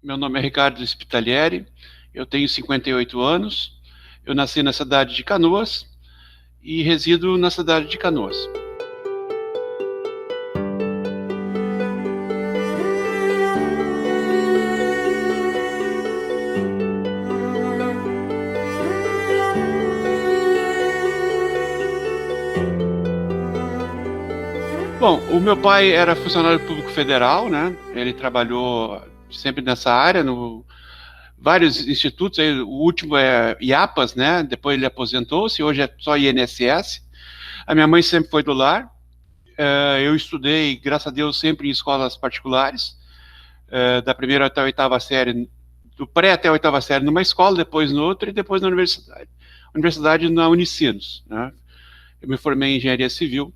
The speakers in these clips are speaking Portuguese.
Meu nome é Ricardo Spitalieri, eu tenho 58 anos, eu nasci na cidade de Canoas e resido na cidade de Canoas. Bom, o meu pai era funcionário público federal, né? Ele trabalhou sempre nessa área, no vários institutos, o último é IAPAS, né? Depois ele aposentou-se, hoje é só INSS. A minha mãe sempre foi do lar. Eu estudei, graças a Deus, sempre em escolas particulares, da primeira até a oitava série, do pré até a oitava série numa escola, depois noutra e depois na universidade. Universidade na Unicinos, né? Eu me formei em engenharia civil.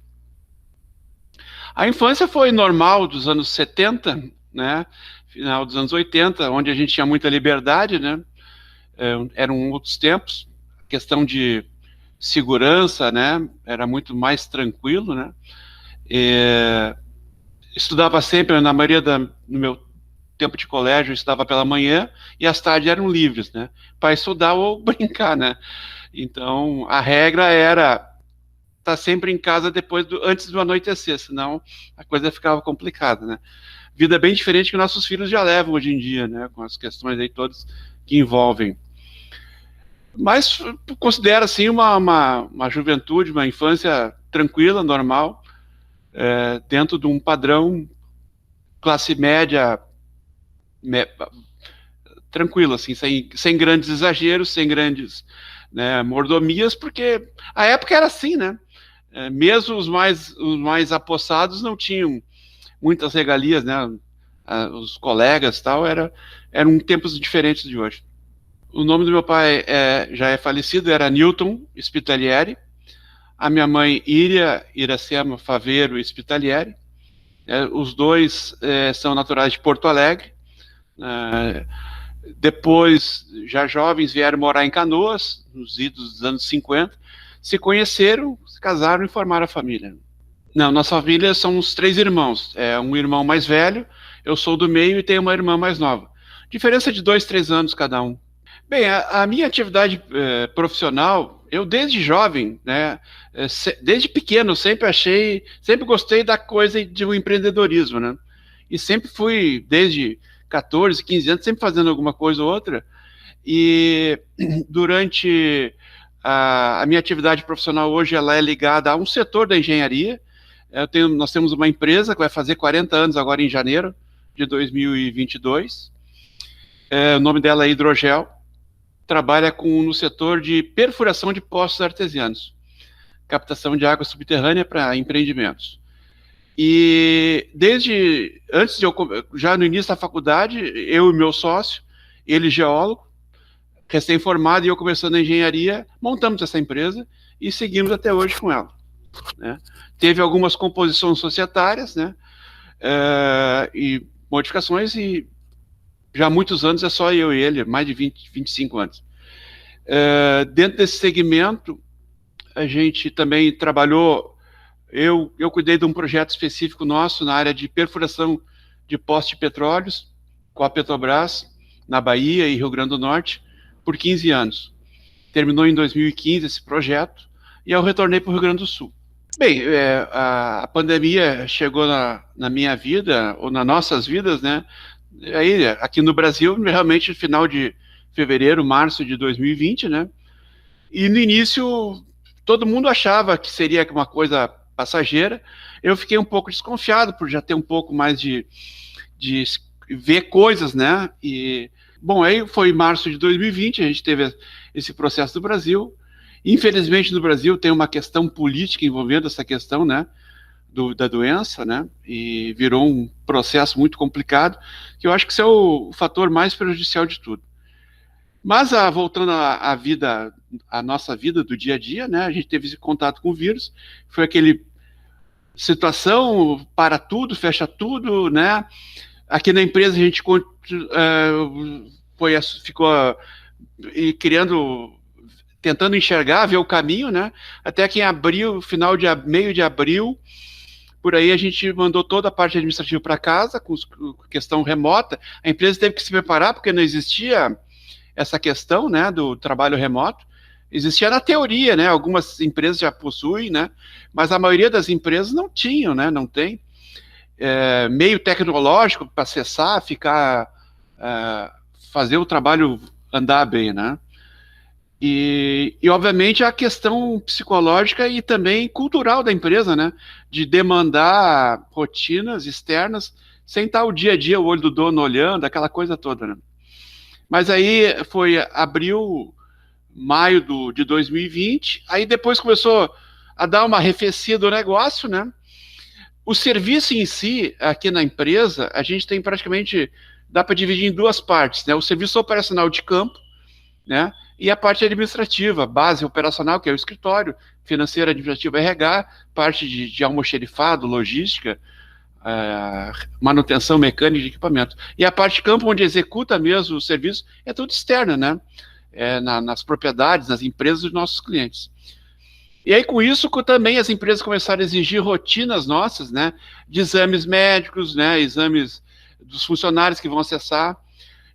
A infância foi normal dos anos 70, né? Final dos anos 80, onde a gente tinha muita liberdade, né? Eram outros tempos, a questão de segurança, né? Era muito mais tranquilo, né? Estudava sempre, na maioria no meu tempo de colégio, eu estudava pela manhã e as tardes eram livres, né? Para estudar ou brincar, né? Então, a regra era estar sempre em casa antes do anoitecer, senão a coisa ficava complicada, né? Vida bem diferente que nossos filhos já levam hoje em dia, né? Com as questões aí todas que envolvem. Mas considero, assim, uma juventude, uma infância tranquila, normal, dentro de um padrão classe média, tranquilo, assim, sem grandes exageros, sem grandes, né, mordomias, porque a época era assim, né? Mesmo os mais apossados não tinham muitas regalias, né? Os colegas e tal, eram tempos diferentes de hoje. O nome do meu pai já é falecido, era Newton Spitalieri. A minha mãe, Iria Iracema Faveiro Spitalieri. Os dois são naturais de Porto Alegre. Depois, já jovens, vieram morar em Canoas, nos idos dos anos 50. Se conheceram, se casaram e formaram a família. Não, nossa família são uns 3 irmãos. Um irmão mais velho, eu sou do meio e tenho uma irmã mais nova. Diferença de 2, 3 anos cada um. Bem, a minha atividade profissional, eu desde jovem, né, desde pequeno, sempre gostei da coisa do empreendedorismo, né? E sempre fui, desde 14, 15 anos, sempre fazendo alguma coisa ou outra. E durante a minha atividade profissional hoje, ela é ligada a um setor da engenharia. Nós temos uma empresa que vai fazer 40 anos agora em janeiro de 2022. O nome dela é Hidrogel. Trabalha no setor de perfuração de poços artesianos, captação de água subterrânea para empreendimentos. E já no início da faculdade, eu e meu sócio, ele geólogo, recém-formado, e eu começando a engenharia, montamos essa empresa e seguimos até hoje com ela, né? Teve algumas composições societárias, né? E modificações, e já há muitos anos é só eu e ele, mais de 20, 25 anos. Dentro desse segmento, a gente também trabalhou, eu cuidei de um projeto específico nosso na área de perfuração de poços de petróleos com a Petrobras, na Bahia e Rio Grande do Norte, por 15 anos. Terminou em 2015 esse projeto, e eu retornei para o Rio Grande do Sul. Bem, a pandemia chegou na minha vida, ou nas nossas vidas, né? Aí, aqui no Brasil, realmente, no final de fevereiro, março de 2020, né? E no início, todo mundo achava que seria uma coisa passageira. Eu fiquei um pouco desconfiado por já ter um pouco mais de ver coisas, né? E, bom, aí foi março de 2020, a gente teve esse processo do Brasil. Infelizmente, no Brasil tem uma questão política envolvendo essa questão, né? Da doença, né? E virou um processo muito complicado, que eu acho que isso é o fator mais prejudicial de tudo. Mas, voltando à nossa vida do dia a dia, né? A gente teve esse contato com o vírus, foi aquele situação, para tudo, fecha tudo, né? Aqui na empresa a gente ficou tentando enxergar, ver o caminho, né? Até que em abril, meio de abril, Por aí a gente mandou toda a parte administrativa para casa, com questão remota. A empresa teve que se preparar, porque não existia essa questão, né, do trabalho remoto. Existia na teoria, né, algumas empresas já possuem, né, mas a maioria das empresas não tinham, né, não tem meio tecnológico para acessar, ficar, fazer o trabalho andar bem, né. E, obviamente, a questão psicológica e também cultural da empresa, né? De demandar rotinas externas sem estar o dia a dia, o olho do dono olhando, aquela coisa toda, né? Mas aí foi abril, maio de 2020, aí depois começou a dar uma arrefecida do negócio, né? O serviço em si, aqui na empresa, a gente tem praticamente, dá para dividir em duas partes, né? O serviço operacional de campo, né? E a parte administrativa, base operacional, que é o escritório, financeira, administrativa, RH, parte de almoxerifado, logística, manutenção mecânica de equipamento. E a parte de campo, onde executa mesmo o serviço, é tudo externo, né? Nas propriedades, nas empresas dos nossos clientes. E aí, com isso, também as empresas começaram a exigir rotinas nossas, né? De exames médicos, né? Exames dos funcionários que vão acessar.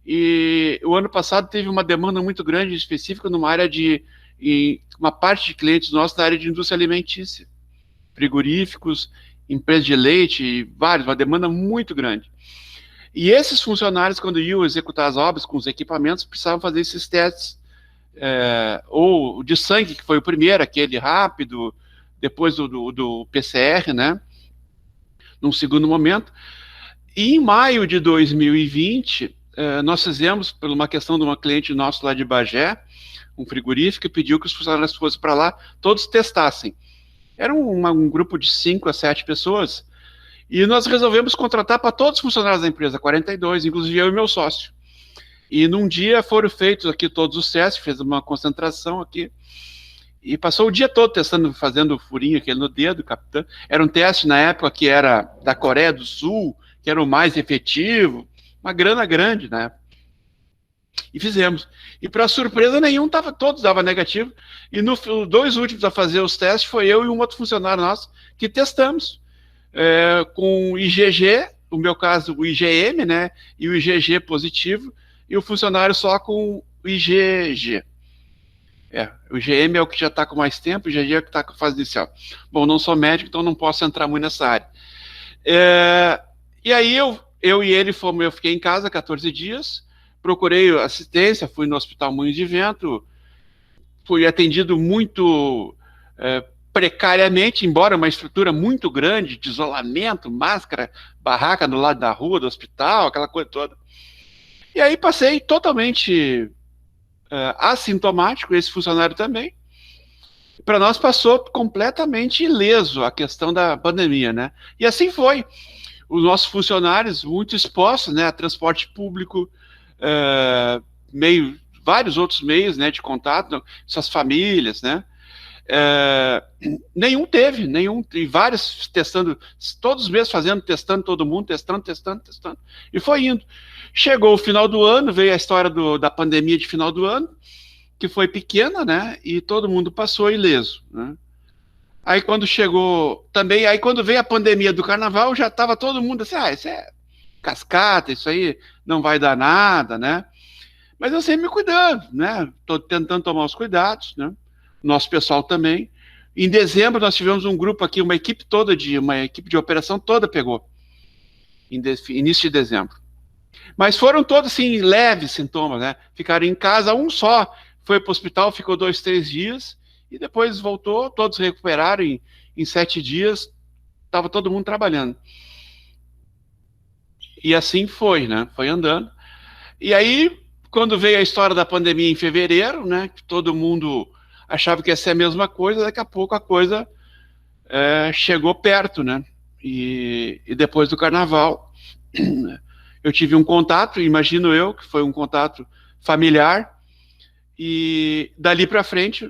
E o ano passado teve uma demanda muito grande, específica, numa área uma parte de clientes nossos na área de indústria alimentícia, frigoríficos, empresas de leite, uma demanda muito grande. E esses funcionários, quando iam executar as obras com os equipamentos, precisavam fazer esses testes, ou de sangue, que foi o primeiro, aquele rápido, depois do PCR, né, num segundo momento. E em maio de 2020, nós fizemos, por uma questão de uma cliente nossa lá de Bagé, um frigorífico, que pediu que os funcionários fossem para lá, todos testassem. Era um grupo de 5 a 7 pessoas, e nós resolvemos contratar para todos os funcionários da empresa, 42, inclusive eu e meu sócio. E num dia foram feitos aqui todos os testes, fez uma concentração aqui, e passou o dia todo testando, fazendo furinho aqui no dedo, capitão. Era um teste na época que era da Coreia do Sul, que era o mais efetivo, uma grana grande, né? E fizemos. E para surpresa nenhum, todos davam negativo. E nos 2 últimos a fazer os testes, foi eu e um outro funcionário nosso que testamos. Com o IgG, no meu caso o IgM, né? E o IgG positivo, e o funcionário só com o IgG. O IgM é o que já está com mais tempo, o IgG é o que está com a fase inicial. Bom, não sou médico, então não posso entrar muito nessa área. E aí eu e ele eu fiquei em casa 14 dias, procurei assistência, fui no Hospital Moinhos de Vento, fui atendido muito precariamente, embora uma estrutura muito grande, de isolamento, máscara, barraca do lado da rua, do hospital, aquela coisa toda. E aí passei totalmente assintomático, esse funcionário também. Para nós passou completamente ileso a questão da pandemia, né? E assim foi. Os nossos funcionários muito expostos, né, a transporte público, vários outros meios, né, de contato, suas famílias, né, nenhum, e vários testando, todos os meses testando todo mundo, testando, e foi indo. Chegou o final do ano, veio a história da pandemia de final do ano, que foi pequena, né, e todo mundo passou ileso, né. Aí quando chegou, também, aí quando veio a pandemia do carnaval, já estava todo mundo assim, isso é cascata, isso aí não vai dar nada, né? Mas eu sempre me cuidando, né? Estou tentando tomar os cuidados, né? Nosso pessoal também. Em dezembro nós tivemos um grupo aqui, uma equipe de operação toda pegou, início de dezembro. Mas foram todos, assim, leves sintomas, né? Ficaram em casa, um só foi para o hospital, ficou 2, 3 dias, e depois voltou, todos recuperaram em 7 dias, estava todo mundo trabalhando. E assim foi, né? Foi andando. E aí, quando veio a história da pandemia em fevereiro, né? Que todo mundo achava que ia ser a mesma coisa, daqui a pouco a coisa chegou perto, né? E depois do carnaval, eu tive um contato, imagino eu, que foi um contato familiar, e dali para frente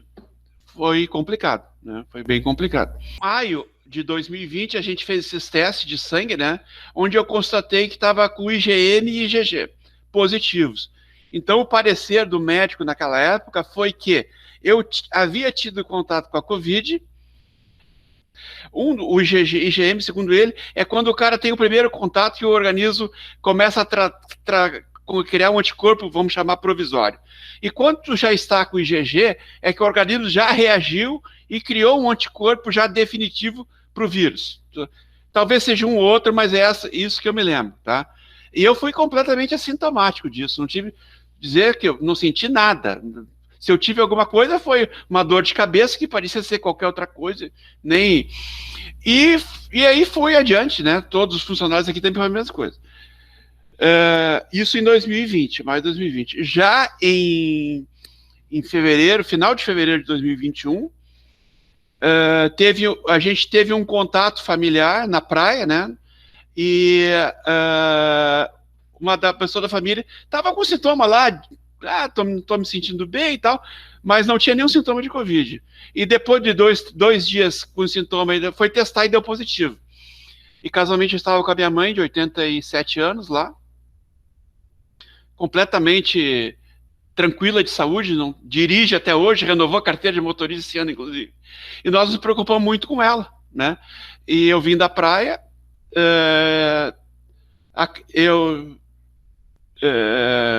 foi complicado, né? Foi bem complicado. Em maio de 2020, a gente fez esses testes de sangue, né? Onde eu constatei que estava com IgM e IgG positivos. Então, o parecer do médico naquela época foi que eu havia tido contato com a Covid, O IgM, segundo ele, é quando o cara tem o primeiro contato que o organismo começa a criar um anticorpo, vamos chamar provisório. E quando tu já está com o IgG, é que o organismo já reagiu e criou um anticorpo já definitivo para o vírus. Talvez seja um ou outro, mas é isso que eu me lembro, tá? E eu fui completamente assintomático disso, não tive dizer que eu não senti nada. Se eu tive alguma coisa, foi uma dor de cabeça que parecia ser qualquer outra coisa, nem... E aí foi adiante, né? Todos os funcionários aqui têm a mesma coisa. Isso em 2020, mais 2020. Já em fevereiro, final de fevereiro de 2021, a gente teve um contato familiar na praia, né? E uma pessoa da família estava com sintoma lá, tô me sentindo bem e tal, mas não tinha nenhum sintoma de Covid. E depois de dois dias com sintoma, foi testar e deu positivo. E casualmente eu estava com a minha mãe, de 87 anos, lá, completamente tranquila de saúde, não dirige até hoje, renovou a carteira de motorista esse ano, inclusive. E nós nos preocupamos muito com ela, né? E eu vim da praia,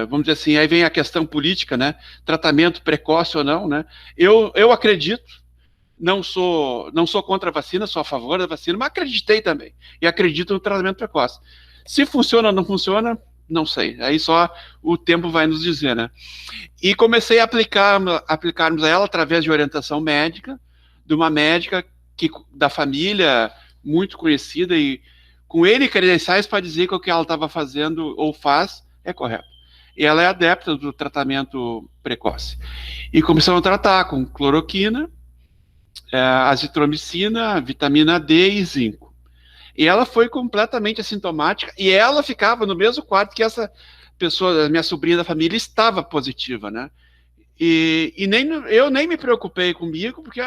vamos dizer assim, aí vem a questão política, né? Tratamento precoce ou não, né? Eu acredito, não sou contra a vacina, sou a favor da vacina, mas acreditei também. E acredito no tratamento precoce. Se funciona ou não funciona, não sei. Aí só o tempo vai nos dizer, né? E comecei a aplicarmos a ela através de orientação médica, de uma médica da família, muito conhecida e com N credenciais para dizer que o que ela estava fazendo ou faz é correto. E ela é adepta do tratamento precoce. E começaram a tratar com cloroquina, azitromicina, vitamina D e zinco. E ela foi completamente assintomática e ela ficava no mesmo quarto que essa pessoa, a minha sobrinha da família, estava positiva, né? E eu nem me preocupei comigo, porque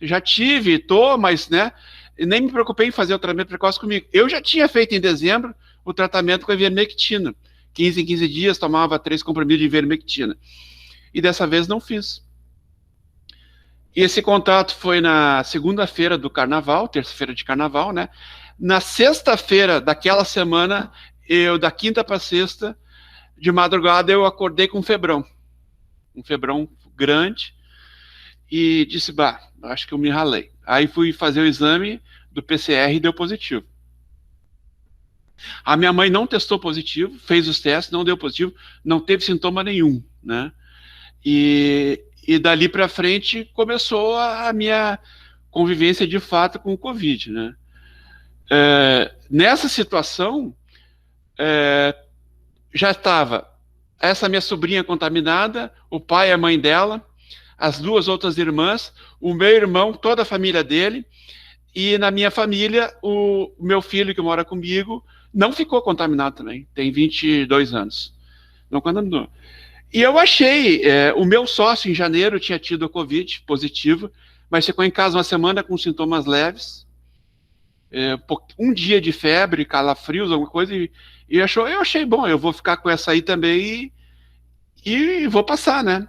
já tive, mas, né? E nem me preocupei em fazer o tratamento precoce comigo. Eu já tinha feito em dezembro o tratamento com a ivermectina. 15 em 15 dias, tomava 3 comprimidos de ivermectina. E dessa vez não fiz. E esse contato foi na segunda-feira do carnaval, terça-feira de carnaval, né? Na sexta-feira daquela semana, da quinta para sexta, de madrugada, eu acordei com um febrão grande, e disse, acho que eu me ralei. Aí fui fazer o exame do PCR e deu positivo. A minha mãe não testou positivo, fez os testes, não deu positivo, não teve sintoma nenhum, né? E dali para frente começou a minha convivência de fato com o Covid, né? Nessa situação, já estava essa minha sobrinha contaminada, o pai e a mãe dela, as duas outras irmãs, o meu irmão, toda a família dele, e na minha família, o meu filho que mora comigo não ficou contaminado também, tem 22 anos, não contaminou. E eu achei, o meu sócio em janeiro tinha tido Covid positivo, mas ficou em casa uma semana com sintomas leves, um dia de febre, calafrios, alguma coisa, e eu achei bom, eu vou ficar com essa aí também e vou passar, né?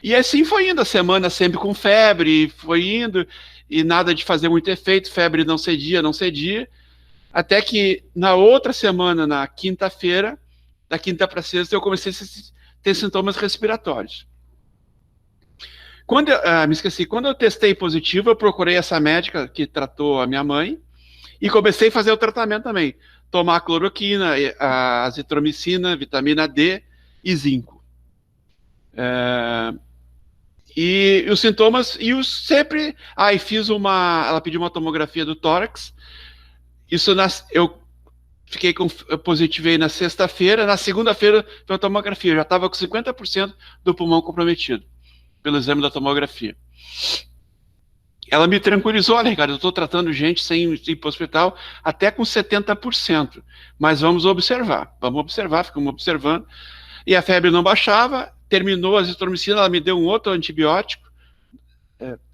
E assim foi indo, a semana sempre com febre, foi indo, e nada de fazer muito efeito, febre não cedia, até que na outra semana, na quinta-feira, da quinta para sexta, eu comecei a ter sintomas respiratórios. Me esqueci, quando eu testei positivo, eu procurei essa médica que tratou a minha mãe, e comecei a fazer o tratamento também, tomar cloroquina, a azitromicina, vitamina D e zinco. E os sintomas, sempre... fiz ela pediu uma tomografia do tórax, eu positivei na sexta-feira, na segunda-feira foi a tomografia, eu já estava com 50% do pulmão comprometido, pelo exame da tomografia. Ela me tranquilizou, olha, Ricardo, eu estou tratando gente sem ir para o hospital até com 70%, mas vamos observar, ficamos observando, e a febre não baixava, terminou a azitromicina, ela me deu um outro antibiótico,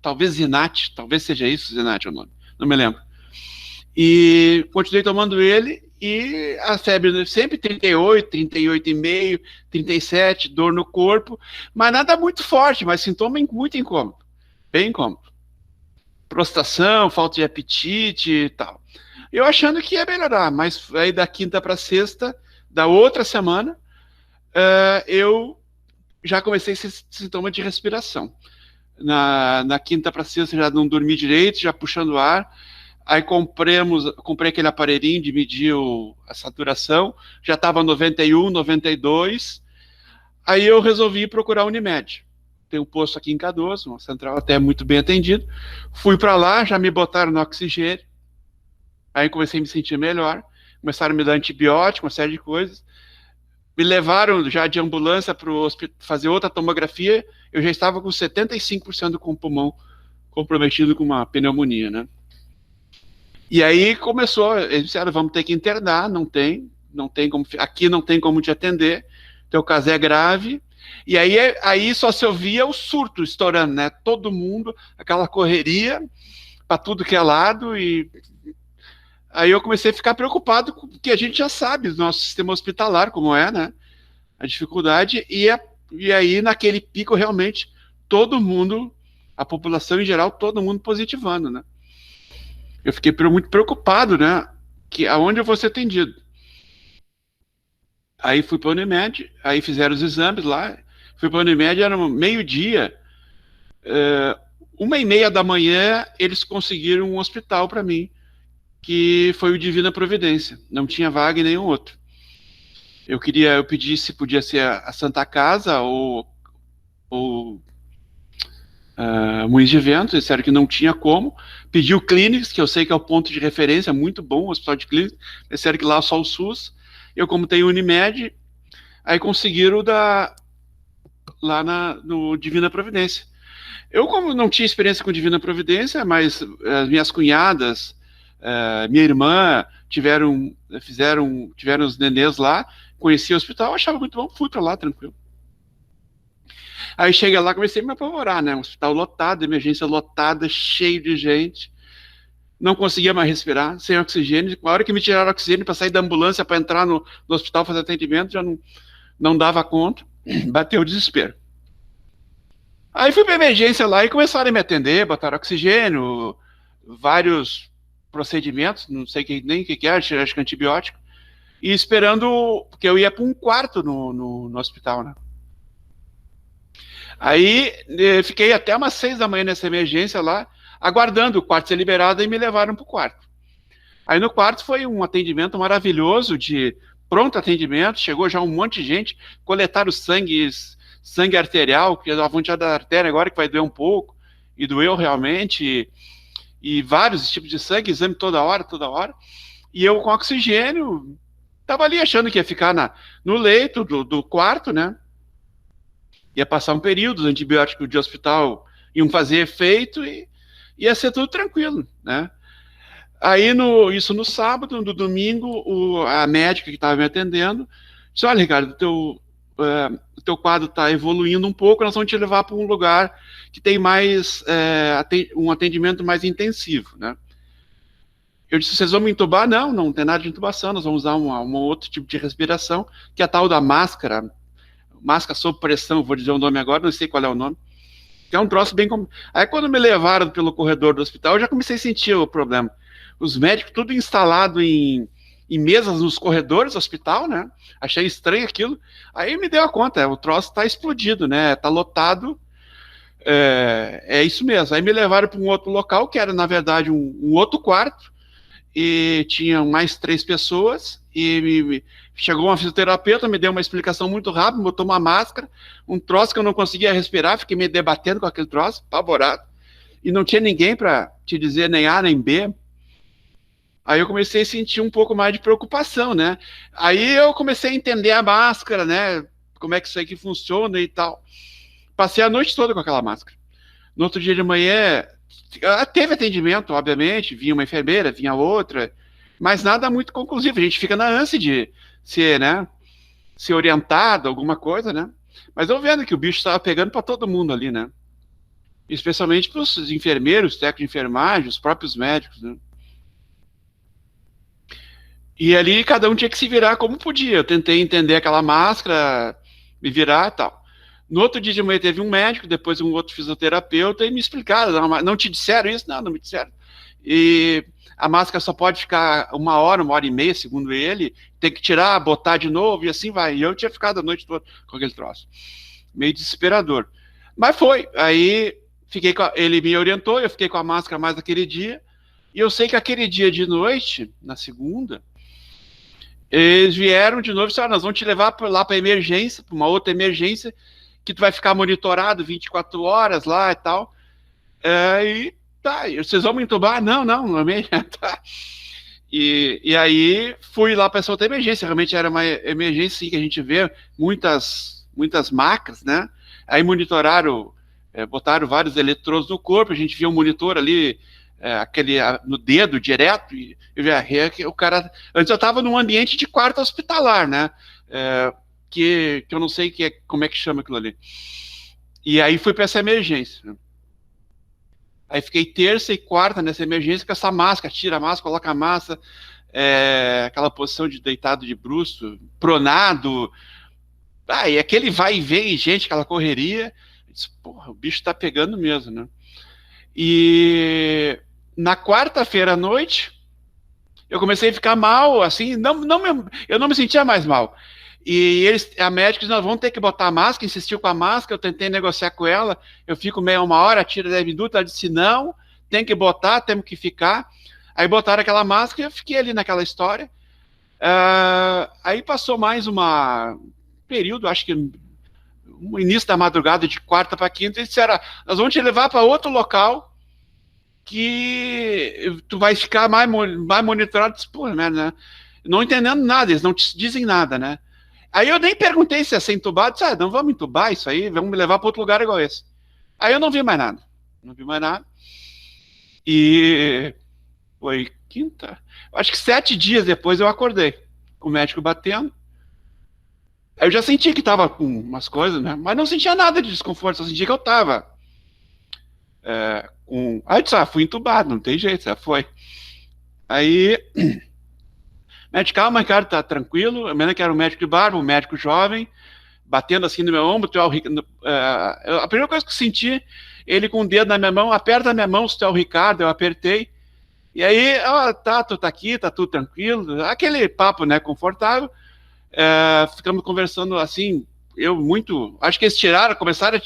talvez Zinat, talvez seja isso, Zinat é o nome, não me lembro. E continuei tomando ele, e a febre sempre 38, 38,5, 37, dor no corpo, mas nada muito forte, mas sintoma muito incômodo, bem incômodo. prostração, falta de apetite e tal. Eu achando que ia melhorar, mas aí da quinta para sexta, da outra semana, eu já comecei esse sintoma de respiração. Na quinta para sexta já não dormi direito, já puxando ar. Aí comprei aquele aparelhinho de medir a saturação, já estava 91, 92. Aí eu resolvi procurar a Unimed. Tem um posto aqui em Cardoso, uma central até muito bem atendido. Fui para lá, já me botaram no oxigênio. Aí comecei a me sentir melhor. Começaram a me dar antibiótico, uma série de coisas. Me levaram já de ambulância para o hospital fazer outra tomografia. Eu já estava com 75% com o pulmão comprometido com uma pneumonia, né? E aí começou, eles disseram, vamos ter que internar, não tem como, aqui não tem como te atender, teu caso é grave. E aí só se ouvia o surto estourando, né? Todo mundo, aquela correria para tudo que é lado, e aí eu comecei a ficar preocupado, porque a gente já sabe do nosso sistema hospitalar, como é, né? A dificuldade, e aí naquele pico realmente todo mundo, a população em geral, todo mundo positivando, né? Eu fiquei muito preocupado, né? Que aonde eu vou ser atendido. Aí fui para a Unimed, aí fizeram os exames lá, fui para a Unimed, era meio-dia, 1h30 da manhã, eles conseguiram um hospital para mim, que foi o Divina Providência, não tinha vaga em nenhum outro. Eu pedi se podia ser a Santa Casa ou Moinhos de Vento, eles disseram que não tinha como. Pedi o Clínicas, que eu sei que é o ponto de referência, muito bom, o Hospital de Clínicas, eles disseram que lá é só o SUS. Eu, como tenho Unimed, aí conseguiram lá no Divina Providência. Eu, como não tinha experiência com Divina Providência, mas as minhas cunhadas, minha irmã, tiveram os nenês lá, conheci o hospital, achava muito bom, fui para lá, tranquilo. Aí cheguei lá, comecei a me apavorar, né? Um hospital lotado, emergência lotada, cheio de gente. Não conseguia mais respirar, sem oxigênio. A hora que me tiraram oxigênio para sair da ambulância, para entrar no hospital fazer atendimento, já não dava conta. Bateu o desespero. Aí fui para emergência lá e começaram a me atender, botaram oxigênio, vários procedimentos, não sei nem o que era, acho que antibiótico, e esperando, porque eu ia para um quarto no hospital, né? Aí fiquei até umas 6 da manhã nessa emergência lá, aguardando o quarto ser liberado, e me levaram para o quarto. Aí no quarto foi um atendimento maravilhoso, de pronto atendimento, chegou já um monte de gente, coletaram sangue arterial, que é a vontade da artéria agora que vai doer um pouco, e doeu realmente, e vários tipos de sangue, exame toda hora, e eu com oxigênio, estava ali achando que ia ficar no leito do quarto, né? Ia passar um período, os antibióticos de hospital iam fazer efeito e ia ser tudo tranquilo, né? Aí, isso no sábado, no domingo, a médica que estava me atendendo disse, olha, Ricardo, o teu quadro está evoluindo um pouco, nós vamos te levar para um lugar que tem mais, um atendimento mais intensivo, né? Eu disse, vocês vão me entubar? Não tem nada de intubação, nós vamos usar um outro tipo de respiração, que é a tal da máscara sob pressão, vou dizer o nome agora, não sei qual é o nome, que é um troço bem... Aí quando me levaram pelo corredor do hospital, eu já comecei a sentir o problema. Os médicos tudo instalado em mesas nos corredores do hospital, né? Achei estranho aquilo. Aí me deu a conta, o troço tá explodido, né? Tá lotado, é isso mesmo. Aí me levaram para um outro local, que era, na verdade, um outro quarto, e tinham mais 3 pessoas, e chegou uma fisioterapeuta, me deu uma explicação muito rápida, botou uma máscara, um troço que eu não conseguia respirar, fiquei me debatendo com aquele troço, apavorado, e não tinha ninguém para te dizer nem A nem B. Aí eu comecei a sentir um pouco mais de preocupação, né? Aí eu comecei a entender a máscara, né? Como é que isso aqui funciona e tal. Passei a noite toda com aquela máscara. No outro dia de manhã, teve atendimento, obviamente, vinha uma enfermeira, vinha outra, mas nada muito conclusivo. A gente fica na ânsia de ser orientado, alguma coisa, né? Mas eu vendo que o bicho estava pegando para todo mundo ali, né? Especialmente para os enfermeiros, técnicos de enfermagem, os próprios médicos, né? E ali cada um tinha que se virar como podia. Eu tentei entender aquela máscara, me virar e tal. No outro dia de manhã teve um médico, depois um outro fisioterapeuta, e me explicaram, não te disseram isso? Não, não me disseram. E a máscara só pode ficar 1 hora e meia, segundo ele, tem que tirar, botar de novo, e assim vai. E eu tinha ficado a noite toda com aquele troço. Meio desesperador. Mas foi, aí ele me orientou, eu fiquei com a máscara mais aquele dia, e eu sei que aquele dia de noite, na segunda, eles vieram de novo e disseram, nós vamos te levar lá para emergência, para uma outra emergência, que tu vai ficar monitorado 24 horas lá e tal. E tá, vocês vão me entubar? Não, tá. E aí fui lá para essa outra emergência, realmente era uma emergência sim, que a gente vê muitas macas, né? Aí monitoraram, botaram vários eletrodos no corpo, a gente via um monitor ali, no dedo direto, e eu via que o cara. Antes eu estava num ambiente de quarto hospitalar, né? Que eu não sei como é que chama aquilo ali. E aí fui para essa emergência. Aí fiquei terça e quarta nessa emergência com essa máscara, tira a máscara, coloca a máscara, aquela posição de deitado de bruço, pronado. E aquele vai e vem, gente, aquela correria. Eu disse, porra, o bicho tá pegando mesmo, né? E na quarta-feira à noite, eu comecei a ficar mal, assim, eu não me sentia mais mal. E a médica disse, nós vamos ter que botar a máscara, insistiu com a máscara, eu tentei negociar com ela, eu fico meia 1 hora, tira 10 minutos, ela disse, não, tem que botar, temos que ficar. Aí botaram aquela máscara e eu fiquei ali naquela história. Aí passou mais período, acho que no início da madrugada, de quarta para quinta, eles disseram, nós vamos te levar para outro local que tu vai ficar mais monitorado. Pô, né? Não entendendo nada, eles não te dizem nada, né? Aí eu nem perguntei se ia ser entubado, disse, não vamos entubar isso aí, vamos me levar para outro lugar igual esse. Aí eu não vi mais nada. E foi quinta, acho que 7 dias depois eu acordei, com o médico batendo. Aí eu já senti que tava com umas coisas, né? Mas não sentia nada de desconforto, só sentia que eu tava com... Aí eu disse, fui entubado, não tem jeito, já foi. Aí... Médico, calma, cara, tá tranquilo. Eu que era um médico de barba, um médico jovem, batendo assim no meu ombro. A primeira coisa que eu senti, ele com o dedo na minha mão, aperta a minha mão, se tu é o Ricardo, eu apertei. E aí, tu tá aqui, tá tudo tranquilo. Aquele papo, né, confortável. Ficamos conversando assim, acho que eles começaram,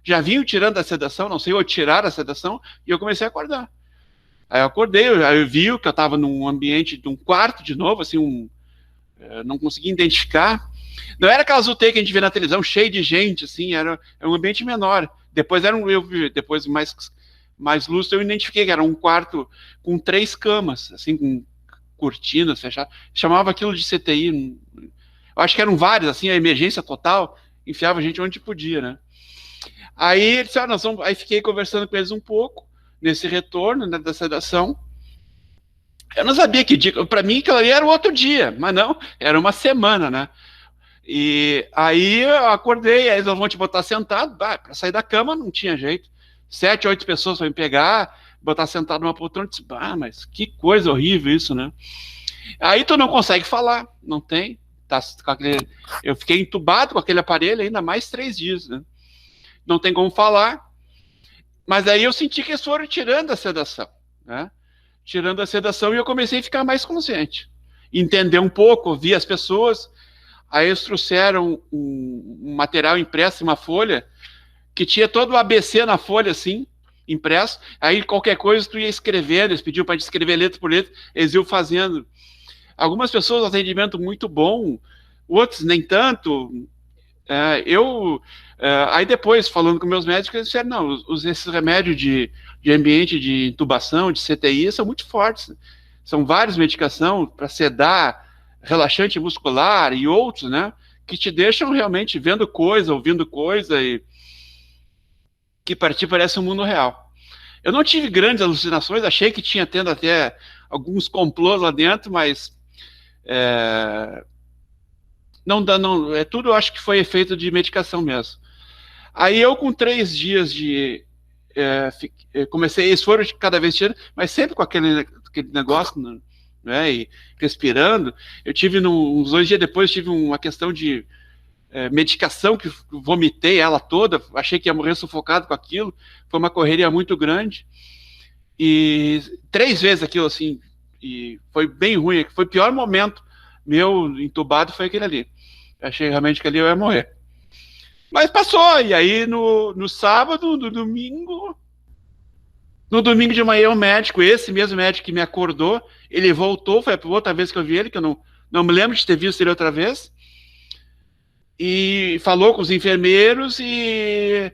já vinham tirando a sedação, não sei, ou tiraram a sedação, e eu comecei a acordar. Aí eu acordei, eu vi que eu estava num ambiente de um quarto de novo, assim, não conseguia identificar. Não era aquelas UTI que a gente vê na televisão, cheio de gente, assim, era um ambiente menor. Depois depois mais lúcido, eu identifiquei que era um quarto com 3 camas, assim, com cortinas fechadas. Chamava aquilo de CTI. Eu acho que eram vários, assim, a emergência total, enfiava a gente onde podia, né? Aí eles disseram, aí fiquei conversando com eles um pouco, nesse retorno, né, da sedação. Eu não sabia que dia, para mim aquilo ali era o outro dia, mas não, era uma semana, né? E aí eu acordei, aí eles vão te botar sentado, para sair da cama não tinha jeito. 7, 8 pessoas vão me pegar, botar sentado numa poltrona, disse, mas que coisa horrível isso, né? Aí tu não consegue falar, não tem, eu fiquei entubado com aquele aparelho ainda mais 3 dias, né? Não tem como falar. Mas aí eu senti que eles foram tirando a sedação, né? Tirando a sedação e eu comecei a ficar mais consciente. Entender um pouco, ouvir as pessoas. Aí eles trouxeram um material impresso, uma folha, que tinha todo o ABC na folha, assim, impresso. Aí qualquer coisa tu ia escrevendo, eles pediam para gente escrever letra por letra, eles iam fazendo. Algumas pessoas, atendimento muito bom, outros nem tanto. Aí depois, falando com meus médicos, eles disseram, não, esses remédios de ambiente de intubação, de CTI, são muito fortes. São várias medicações para sedar, relaxante muscular e outros, né, que te deixam realmente vendo coisa, ouvindo coisa, e que para ti parece um mundo real. Eu não tive grandes alucinações, achei que tinha tendo até alguns complôs lá dentro, mas tudo eu acho que foi efeito de medicação mesmo. Aí eu, com 3 dias de... comecei, eles foram cada vez tirando, mas sempre com aquele negócio, né, e respirando. Eu tive, uns 2 dias depois, tive uma questão de medicação que vomitei ela toda, achei que ia morrer sufocado com aquilo, foi uma correria muito grande, e 3 vezes aquilo assim, e foi bem ruim, foi o pior momento meu entubado, foi aquele ali, achei realmente que ali eu ia morrer, mas passou, e aí no sábado, no domingo de manhã o médico, esse mesmo médico que me acordou, ele voltou, foi a outra vez que eu vi ele, que eu não me lembro de ter visto ele outra vez, e falou com os enfermeiros e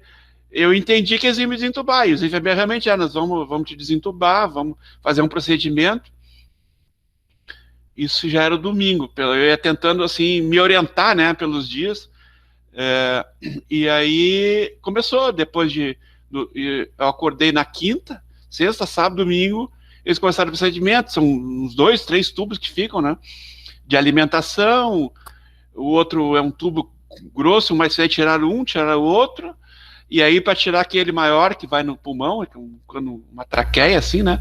eu entendi que eles iam me desentubar. E os enfermeiros realmente, nós vamos te desentubar, vamos fazer um procedimento. Isso já era o domingo. Eu ia tentando, assim, me orientar, né, pelos dias. E aí começou, eu acordei na quinta, sexta, sábado, domingo, eles começaram o procedimento, são uns 2, 3 tubos que ficam, né, de alimentação, o outro é um tubo grosso, mas você vai tirar um, tirar o outro, e aí para tirar aquele maior que vai no pulmão, uma traqueia assim, né,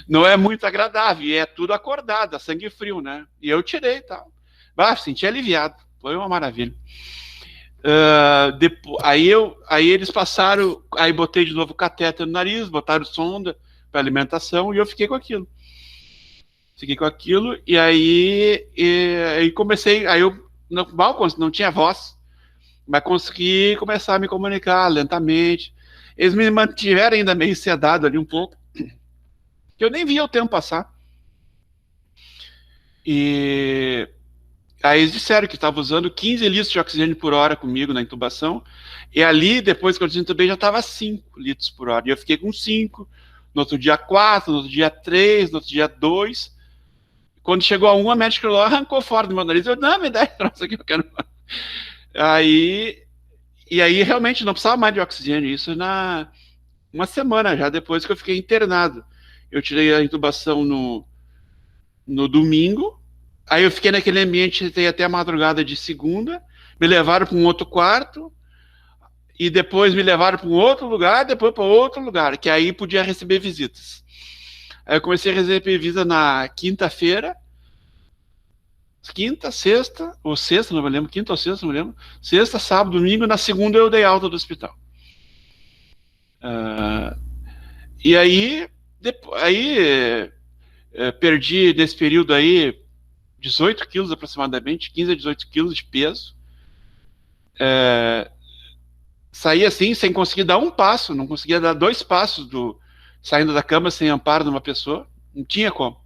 não é muito agradável, e é tudo acordado, a sangue frio, né, e eu tirei e tal, senti aliviado, foi uma maravilha. Aí eles passaram, aí botei de novo catéter no nariz, botaram sonda para alimentação e eu fiquei com aquilo. E aí comecei, aí eu não tinha voz, mas consegui começar a me comunicar lentamente. Eles me mantiveram ainda meio sedado ali um pouco, que eu nem via o tempo passar. E aí eles disseram que estava usando 15 litros de oxigênio por hora comigo na intubação, e ali, depois que eu desintubei, já estava 5 litros por hora. E eu fiquei com 5, no outro dia 4, no outro dia 3, no outro dia 2. Quando chegou a 1, a médica arrancou fora do meu nariz. Eu, não, me dá esse troço aqui, eu quero. E aí, realmente, não precisava mais de oxigênio. Isso uma semana já depois que eu fiquei internado. Eu tirei a intubação no domingo. Aí eu fiquei naquele ambiente até a madrugada de segunda. Me levaram para um outro quarto. E depois me levaram para um outro lugar. Depois para outro lugar. Que aí podia receber visitas. Aí eu comecei a receber visita na quinta-feira. Quinta, sexta, ou sexta, não me lembro. Quinta ou sexta, não me lembro. Sexta, sábado, domingo. Na segunda eu dei alta do hospital. E aí perdi nesse período aí 18 quilos aproximadamente, 15 a 18 quilos de peso. Saí assim, sem conseguir dar um passo, não conseguia dar 2 passos saindo da cama sem amparo de uma pessoa. Não tinha como.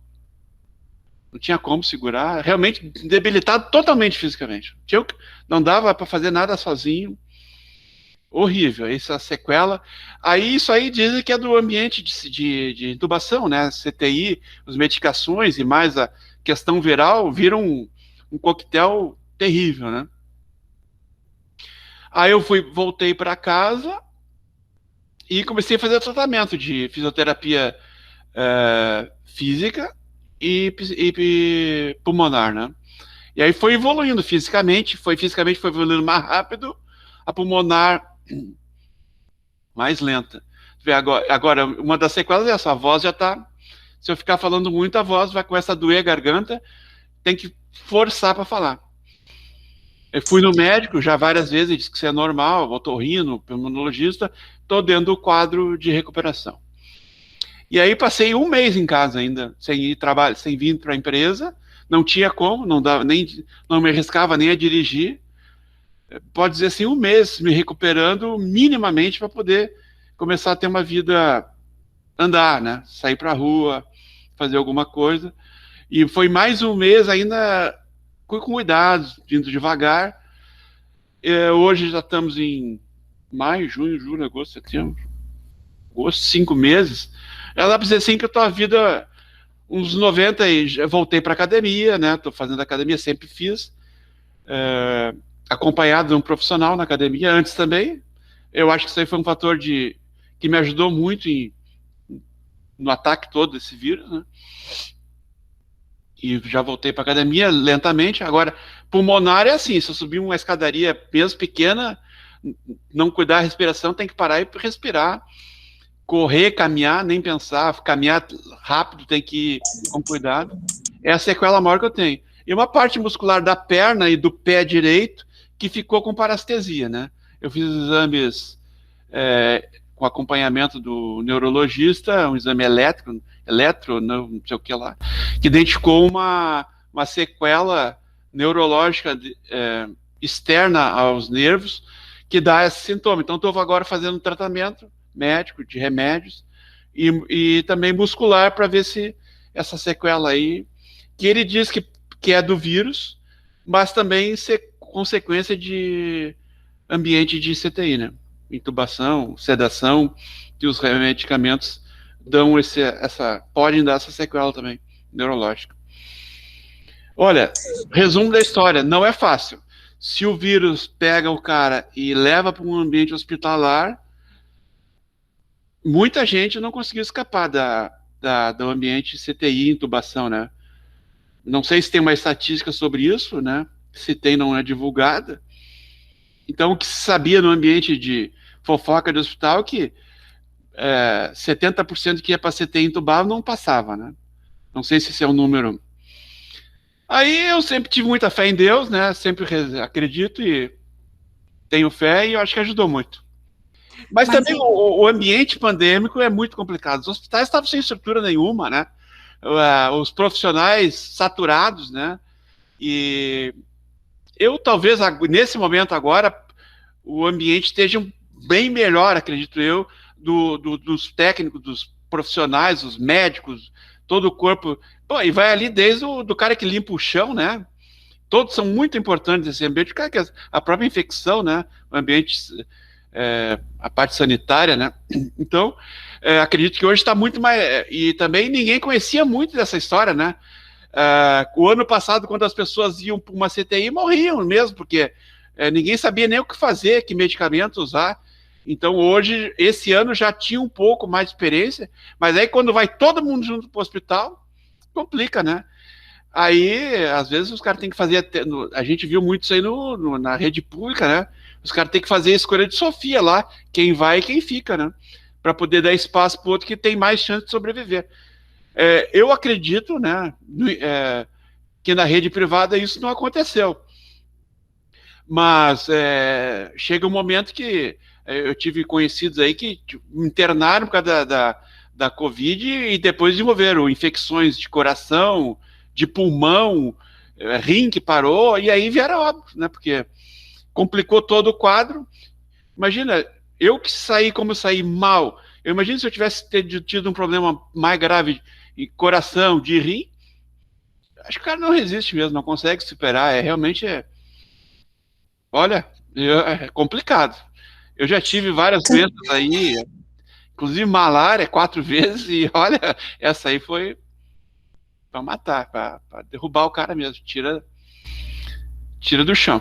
Não tinha como segurar. Realmente debilitado totalmente fisicamente. Não dava para fazer nada sozinho. Horrível, essa sequela. Aí isso aí dizem que é do ambiente de intubação, né? CTI, as medicações e mais a questão viral viram um coquetel terrível, né? Aí eu voltei para casa e comecei a fazer tratamento de fisioterapia física e pulmonar, né? E aí foi evoluindo fisicamente foi evoluindo mais rápido, a pulmonar mais lenta. Agora, uma das sequelas é essa, a voz já tá, se eu ficar falando muito, a voz vai começar a doer a garganta, tem que forçar para falar. Eu fui no médico já várias vezes, ele disse que isso é normal, otorrino, pulmonologista, estou dentro do quadro de recuperação. E aí passei 1 mês em casa ainda, sem ir trabalhar, sem vir para a empresa, não tinha como, não me arriscava nem a dirigir. Pode dizer assim, 1 mês me recuperando minimamente para poder começar a ter uma vida, andar, né? Sair para a rua, fazer alguma coisa. E foi mais 1 mês ainda com cuidados, indo devagar. Hoje já estamos em maio, junho, julho, agosto, setembro, 5 meses. Já dá para dizer assim que a tua vida, uns 90, e já voltei para academia, né? Estou fazendo academia, sempre fiz. Acompanhado de um profissional na academia, antes também. Eu acho que isso aí foi um fator que me ajudou muito no ataque todo desse vírus, né? E já voltei para academia lentamente. Agora, pulmonar é assim, se eu subir uma escadaria mesmo pequena, não cuidar da respiração, tem que parar e respirar. Correr, caminhar, nem pensar, caminhar rápido, tem que ir com cuidado. É a sequela maior que eu tenho. e uma parte muscular da perna e do pé direito que ficou com parestesia, né? Eu fiz exames com acompanhamento do neurologista, um exame não sei o que lá, que identificou uma sequela neurológica externa aos nervos que dá esse sintoma. Então, estou agora fazendo um tratamento médico de remédios e também muscular para ver se essa sequela aí, que ele diz que é do vírus, mas também ser consequência de ambiente de CTI, né? Intubação, sedação, e os medicamentos dão podem dar essa sequela também, neurológica. Olha, resumo da história, não é fácil. Se o vírus pega o cara e leva para um ambiente hospitalar, muita gente não conseguiu escapar do ambiente CTI, intubação, né? Não sei se tem uma estatística sobre isso, né? Se tem, não é divulgada. Então, o que se sabia no ambiente de fofoca de hospital é que 70% que ia para CTI intubável não passava, né? Não sei se esse é o número. Aí eu sempre tive muita fé em Deus, né? Sempre acredito e tenho fé e eu acho que ajudou muito. Mas também o ambiente pandêmico é muito complicado. Os hospitais estavam sem estrutura nenhuma, né? Os profissionais saturados, né? E eu talvez nesse momento agora o ambiente esteja bem melhor, acredito eu, dos técnicos, dos profissionais, dos médicos, todo o corpo. Pô, e vai ali desde do cara que limpa o chão, né? Todos são muito importantes nesse ambiente, cara, que a própria infecção, né? O ambiente, a parte sanitária, né? Então, acredito que hoje está muito mais. E também ninguém conhecia muito dessa história, né? O ano passado, quando as pessoas iam para uma CTI, morriam mesmo, porque ninguém sabia nem o que fazer, que medicamento usar. Então, hoje, esse ano já tinha um pouco mais de experiência, mas aí quando vai todo mundo junto para o hospital, complica, né? Aí, às vezes, os caras têm que fazer. A gente viu muito isso aí na rede pública, né? Os caras têm que fazer a escolha de Sofia lá, quem vai e quem fica, né? Para poder dar espaço para o outro que tem mais chance de sobreviver. Eu acredito, né, que na rede privada isso não aconteceu. Mas chega um momento que eu tive conhecidos aí que internaram por causa da Covid e depois desenvolveram infecções de coração, de pulmão, rim que parou, e aí vieram óbito, né? Porque complicou todo o quadro. Imagina, eu que saí como eu saí mal, eu imagino se eu tivesse tido um problema mais grave de coração, de rim, acho que o cara não resiste mesmo, não consegue superar, realmente olha, é complicado. Eu já tive várias doenças aí, inclusive malária 4 vezes, e olha, essa aí foi para matar, para derrubar o cara mesmo, tira do chão.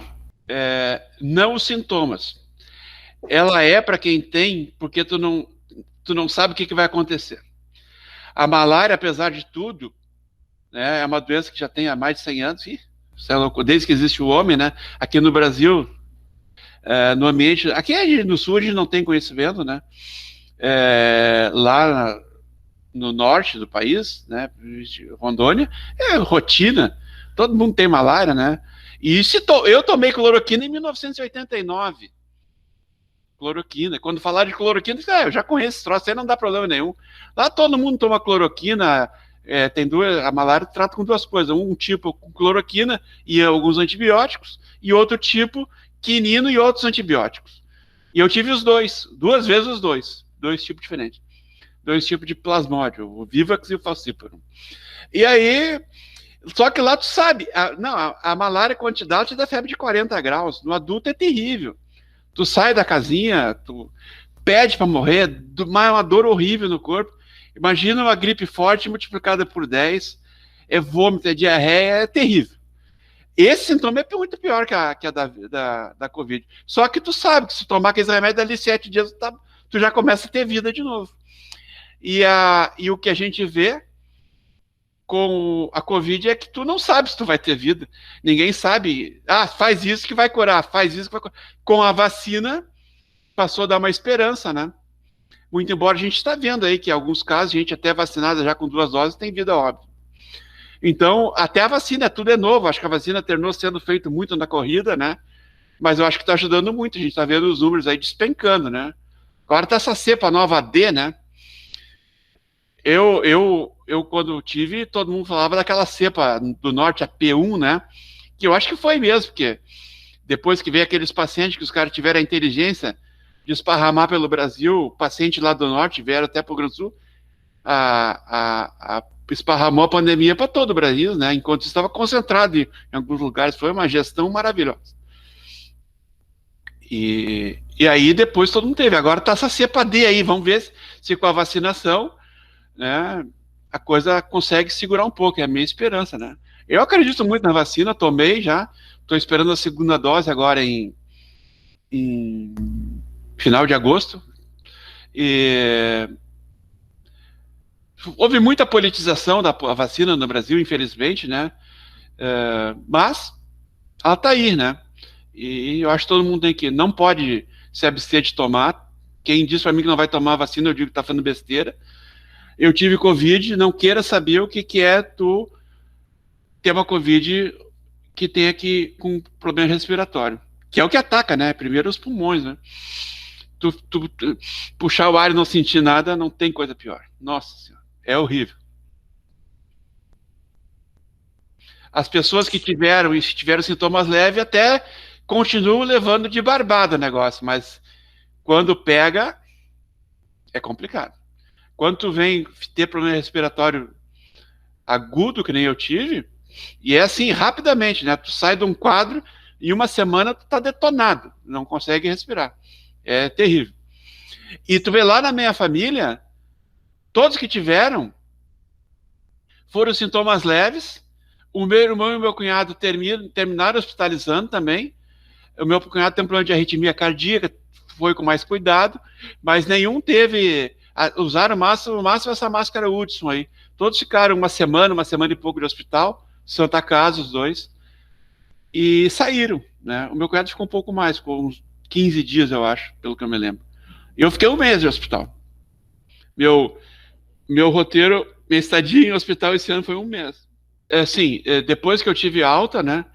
Não os sintomas. Ela é para quem tem, porque tu não sabe o que vai acontecer. A malária, apesar de tudo, né, é uma doença que já tem há mais de 100 anos, desde que existe o homem, né? Aqui no Brasil, no ambiente... Aqui no sul a gente não tem conhecimento, né? Lá no norte do país, né, Rondônia, é rotina, todo mundo tem malária, né? E eu tomei cloroquina em 1989. Cloroquina. Quando falar de cloroquina, eu já conheço esse troço, aí não dá problema nenhum. Lá todo mundo toma cloroquina, a malária trata com 2 coisas, um tipo com cloroquina e alguns antibióticos, e outro tipo quinino e outros antibióticos. E eu tive os 2, 2 vezes os 2 tipos diferentes. 2 tipos de plasmódio, o Vivax e o Falciparum. E aí, só que lá tu sabe, a malária quantidade te dá febre de 40 graus, no adulto é terrível. Tu sai da casinha, tu pede para morrer, uma dor horrível no corpo. Imagina uma gripe forte multiplicada por 10, é vômito, é diarreia, é terrível. Esse sintoma é muito pior que a da Covid. Só que tu sabe que se tomar aqueles remédios ali 7 dias, tu já começa a ter vida de novo. E o que a gente vê com a Covid é que tu não sabe se tu vai ter vida. Ninguém sabe. Faz isso que vai curar, faz isso que vai curar. Com a vacina, passou a dar uma esperança, né? Muito embora a gente está vendo aí que em alguns casos, gente até vacinada já com 2 doses tem vida óbvia. Então, até a vacina, tudo é novo. Acho que a vacina terminou sendo feito muito na corrida, né? Mas eu acho que está ajudando muito. A gente está vendo os números aí despencando, né? Agora tá essa cepa nova D, né? Eu quando tive, todo mundo falava daquela cepa do norte, a P1, né? Que eu acho que foi mesmo, porque depois que veio aqueles pacientes que os caras tiveram a inteligência de esparramar pelo Brasil, paciente lá do norte, vieram até para o Rio Grande do Sul, esparramou a pandemia para todo o Brasil, né? Enquanto estava concentrado em alguns lugares, foi uma gestão maravilhosa. E aí depois todo mundo teve. Agora tá essa cepa D aí, vamos ver se com a vacinação, né, a coisa consegue segurar um pouco, é a minha esperança, né? Eu acredito muito na vacina, tomei já, estou esperando a segunda dose agora em final de agosto. E houve muita politização da vacina no Brasil, infelizmente, né? Mas ela está aí, né? E eu acho que todo mundo não pode se abster de tomar. Quem diz para mim que não vai tomar a vacina, eu digo que está fazendo besteira. Eu tive Covid, não queira saber o que é tu ter uma Covid que tenha com problema respiratório, que é o que ataca, né? Primeiro os pulmões, né? Tu puxar o ar e não sentir nada, não tem coisa pior. Nossa Senhora, é horrível. As pessoas que tiveram sintomas leves até continuam levando de barbada o negócio, mas quando pega, é complicado. Quando tu vem ter problema respiratório agudo, que nem eu tive, e é assim, rapidamente, né? Tu sai de um quadro e uma semana tu tá detonado, não consegue respirar. É terrível. E tu vê lá na minha família, todos que tiveram foram sintomas leves. O meu irmão e o meu cunhado terminaram hospitalizando também. O meu cunhado tem um problema de arritmia cardíaca, foi com mais cuidado, mas nenhum teve. Usaram o máximo essa máscara Hudson aí. Todos ficaram uma semana e pouco de hospital, Santa Casa, os dois, e saíram, né? O meu cunhado ficou um pouco mais, ficou uns 15 dias, eu acho, pelo que eu me lembro. E eu fiquei um mês de hospital. Meu roteiro, minha estadia em hospital esse ano foi um mês. Assim, depois que eu tive alta, né,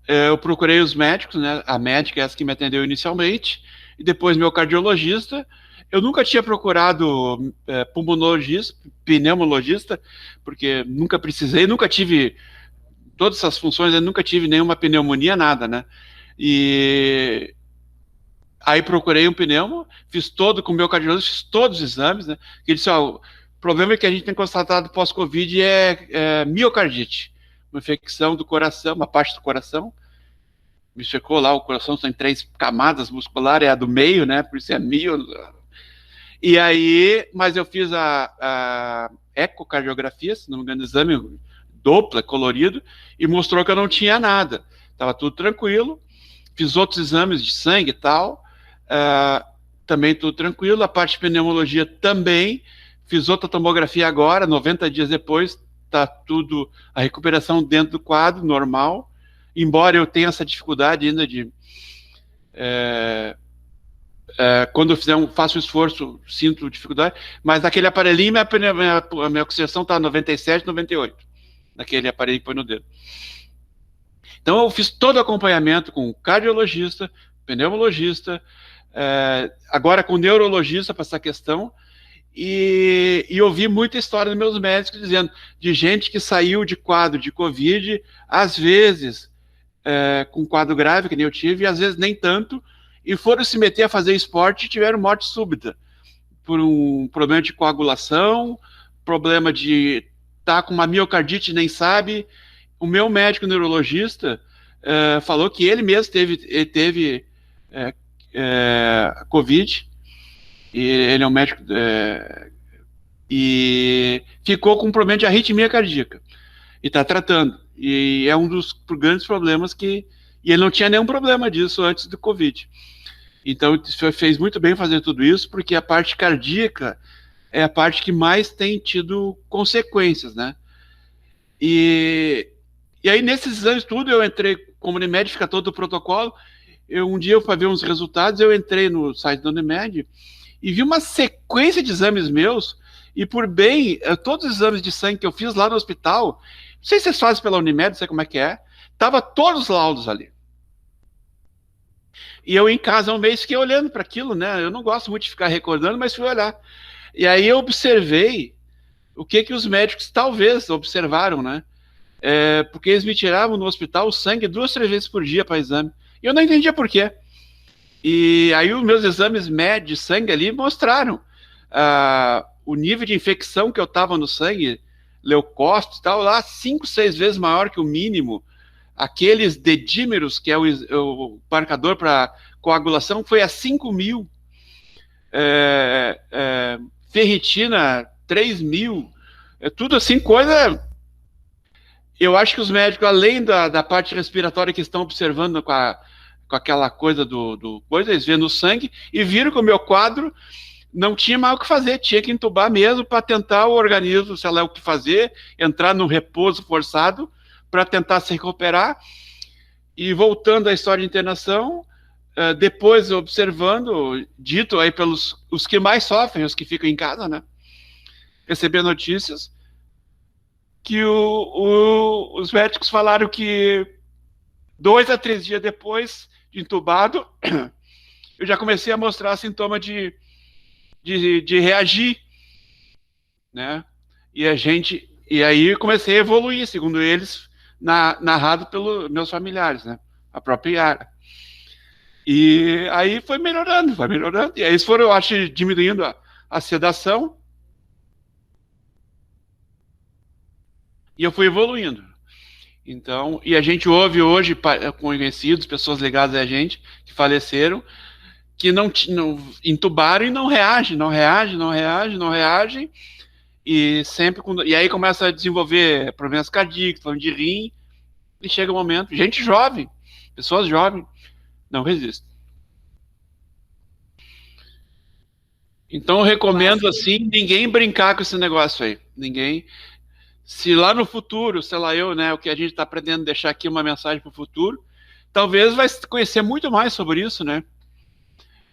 eu procurei os médicos, né, a médica é essa que me atendeu inicialmente, e depois meu cardiologista. Eu nunca tinha procurado pulmonologista, pneumologista, porque nunca precisei, nunca tive todas essas funções, eu nunca tive nenhuma pneumonia, nada, né? E aí procurei um pneumo, com o meu cardiologista, fiz todos os exames, né? Ele disse, o problema é que a gente tem constatado pós-Covid é miocardite, uma infecção do coração, uma parte do coração. Me checou lá, o coração tem 3 camadas musculares, é a do meio, né? Por isso é mio. E aí, mas eu fiz a ecocardiografia, se não me engano, exame Doppler, colorido, e mostrou que eu não tinha nada. Estava tudo tranquilo. Fiz outros exames de sangue e tal, também tudo tranquilo. A parte de pneumologia também. Fiz outra tomografia agora, 90 dias depois, está tudo, a recuperação dentro do quadro, normal. Embora eu tenha essa dificuldade ainda de... quando eu faço esforço, sinto dificuldade, mas naquele aparelhinho, minha oxigenação está 97, 98, naquele aparelho que põe no dedo. Então, eu fiz todo o acompanhamento com cardiologista, pneumologista, agora com neurologista para essa questão, e ouvi muita história dos meus médicos dizendo de gente que saiu de quadro de Covid, às vezes com quadro grave, que nem eu tive, e às vezes nem tanto, e foram se meter a fazer esporte e tiveram morte súbita, por um problema de coagulação, problema de estar com uma miocardite, nem sabe. O meu médico neurologista falou que ele mesmo teve Covid, e ele é um médico, e ficou com um problema de arritmia cardíaca, e está tratando, e é um dos grandes problemas e ele não tinha nenhum problema disso antes do Covid. Então, fez muito bem fazer tudo isso, porque a parte cardíaca é a parte que mais tem tido consequências, né? E aí, nesses exames tudo, eu entrei, como Unimed fica todo o protocolo, um dia eu fui ver uns resultados, eu entrei no site da Unimed e vi uma sequência de exames meus, e por bem, todos os exames de sangue que eu fiz lá no hospital sei se vocês fazem pela Unimed, não sei como é que é. Tava todos os laudos ali. E eu em casa um mês fiquei olhando para aquilo, né? Eu não gosto muito de ficar recordando, mas fui olhar. E aí eu observei o que os médicos talvez observaram, né? Porque eles me tiravam no hospital o sangue 2, 3 vezes por dia para exame. E eu não entendia por quê. E aí os meus exames médios de sangue ali mostraram o nível de infecção que eu estava no sangue, leucócitos e tal, lá 5, 6 vezes maior que o mínimo. Aqueles dedímeros, que é o marcador para coagulação, foi a 5.000. Ferritina, 3.000. Tudo assim, coisa... Eu acho que os médicos, além da parte respiratória que estão observando com aquela coisa coisa, eles vêem no sangue e viram que o meu quadro não tinha mais o que fazer, tinha que entubar mesmo para tentar o organismo, sei lá o que fazer, entrar num repouso forçado para tentar se recuperar. E voltando à história de internação, depois observando, dito aí pelos os que mais sofrem, os que ficam em casa, né? Receber notícias que os médicos falaram que 2 a 3 dias depois de entubado, eu já comecei a mostrar sintoma de reagir, né? E aí comecei a evoluir, segundo eles, narrado pelos meus familiares, né? A própria Yara. E aí foi melhorando. E aí eles foram, eu acho, diminuindo a sedação. E eu fui evoluindo. Então, e a gente ouve hoje conhecidos, pessoas ligadas a gente, que faleceram, que não entubaram e não reagem, e sempre e aí começa a desenvolver problemas cardíacos, problemas de rim, e chega um momento, gente jovem, pessoas jovens, não resistem. Então eu recomendo assim, ninguém brincar com esse negócio aí, ninguém. Se lá no futuro, sei lá eu, né, o que a gente está aprendendo deixar aqui uma mensagem para o futuro, talvez vai conhecer muito mais sobre isso, né?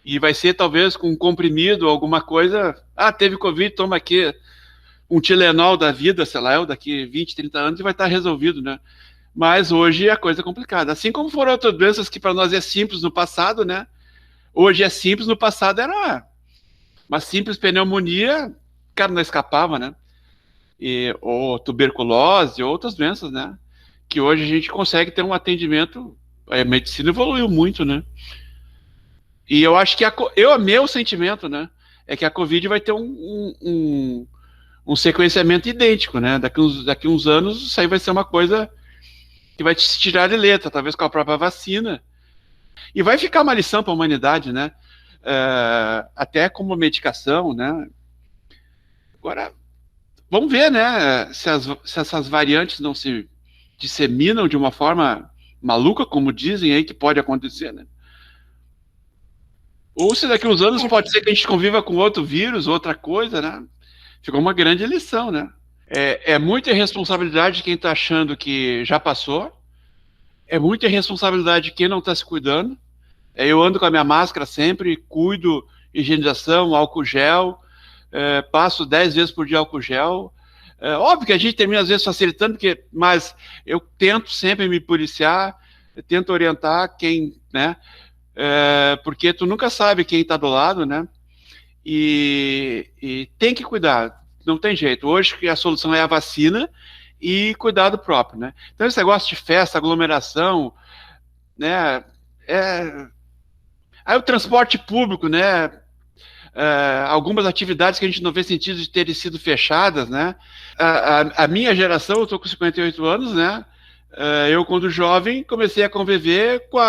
E vai ser talvez com um comprimido, alguma coisa. Teve Covid, toma aqui um Tilenol da vida, sei lá, daqui 20, 30 anos e vai estar resolvido, né? Mas hoje a coisa é complicada. Assim como foram outras doenças que para nós é simples no passado, né? Hoje é simples, no passado era uma simples pneumonia, o cara não escapava, né? Ou tuberculose, outras doenças, né? Que hoje a gente consegue ter um atendimento. A medicina evoluiu muito, né? E eu acho que meu sentimento, né? É que a Covid vai ter um sequenciamento idêntico, né? Daqui uns anos, isso aí vai ser uma coisa que vai te tirar de letra, talvez com a própria vacina. E vai ficar uma lição para a humanidade, né? Até como medicação, né? Agora, vamos ver, né? Se essas variantes não se disseminam de uma forma maluca, como dizem aí que pode acontecer, né? Ou se daqui uns anos pode ser que a gente conviva com outro vírus, outra coisa, né? Ficou uma grande lição, né? É muita irresponsabilidade de quem está achando que já passou, é muita irresponsabilidade de quem não está se cuidando. Eu ando com a minha máscara sempre, cuido, higienização, álcool gel, passo 10 vezes por dia álcool gel. Óbvio que a gente termina às vezes facilitando, mas eu tento sempre me policiar, tento orientar quem, né? Porque tu nunca sabe quem está do lado, né? E tem que cuidar, não tem jeito. Hoje a solução é a vacina e cuidado próprio, né? Então esse negócio de festa, aglomeração, né? Aí o transporte público, né? Algumas atividades que a gente não vê sentido de terem sido fechadas, né? A minha geração, eu estou com 58 anos, né? Eu, quando jovem, comecei a conviver com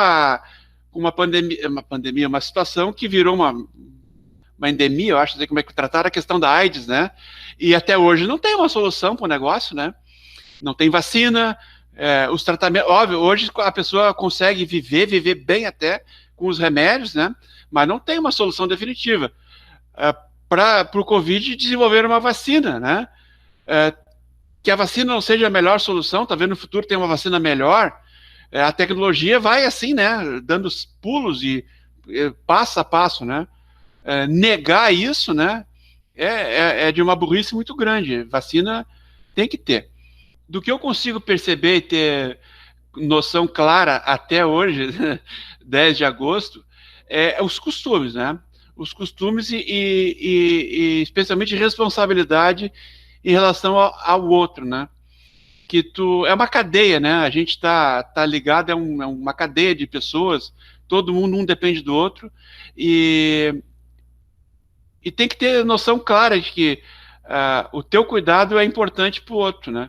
uma situação que virou uma endemia, eu acho, não sei como é que tratar a questão da AIDS, né? E até hoje não tem uma solução para o negócio, né? Não tem vacina, os tratamentos, óbvio, hoje a pessoa consegue viver bem até com os remédios, né? Mas não tem uma solução definitiva. Para o Covid desenvolver uma vacina, né? Que a vacina não seja a melhor solução, talvez no futuro tenha uma vacina melhor. A tecnologia vai assim, né? Dando os pulos e passo a passo, né? Negar isso, né? É de uma burrice muito grande. Vacina tem que ter. do que eu consigo perceber e ter noção clara até hoje, 10 de agosto, os costumes, né? Os costumes e especialmente responsabilidade em relação ao outro, né? Que é uma cadeia, né? A gente tá ligado, é uma cadeia de pessoas, todo mundo um depende do outro, e tem que ter noção clara de que o teu cuidado é importante para o outro, né?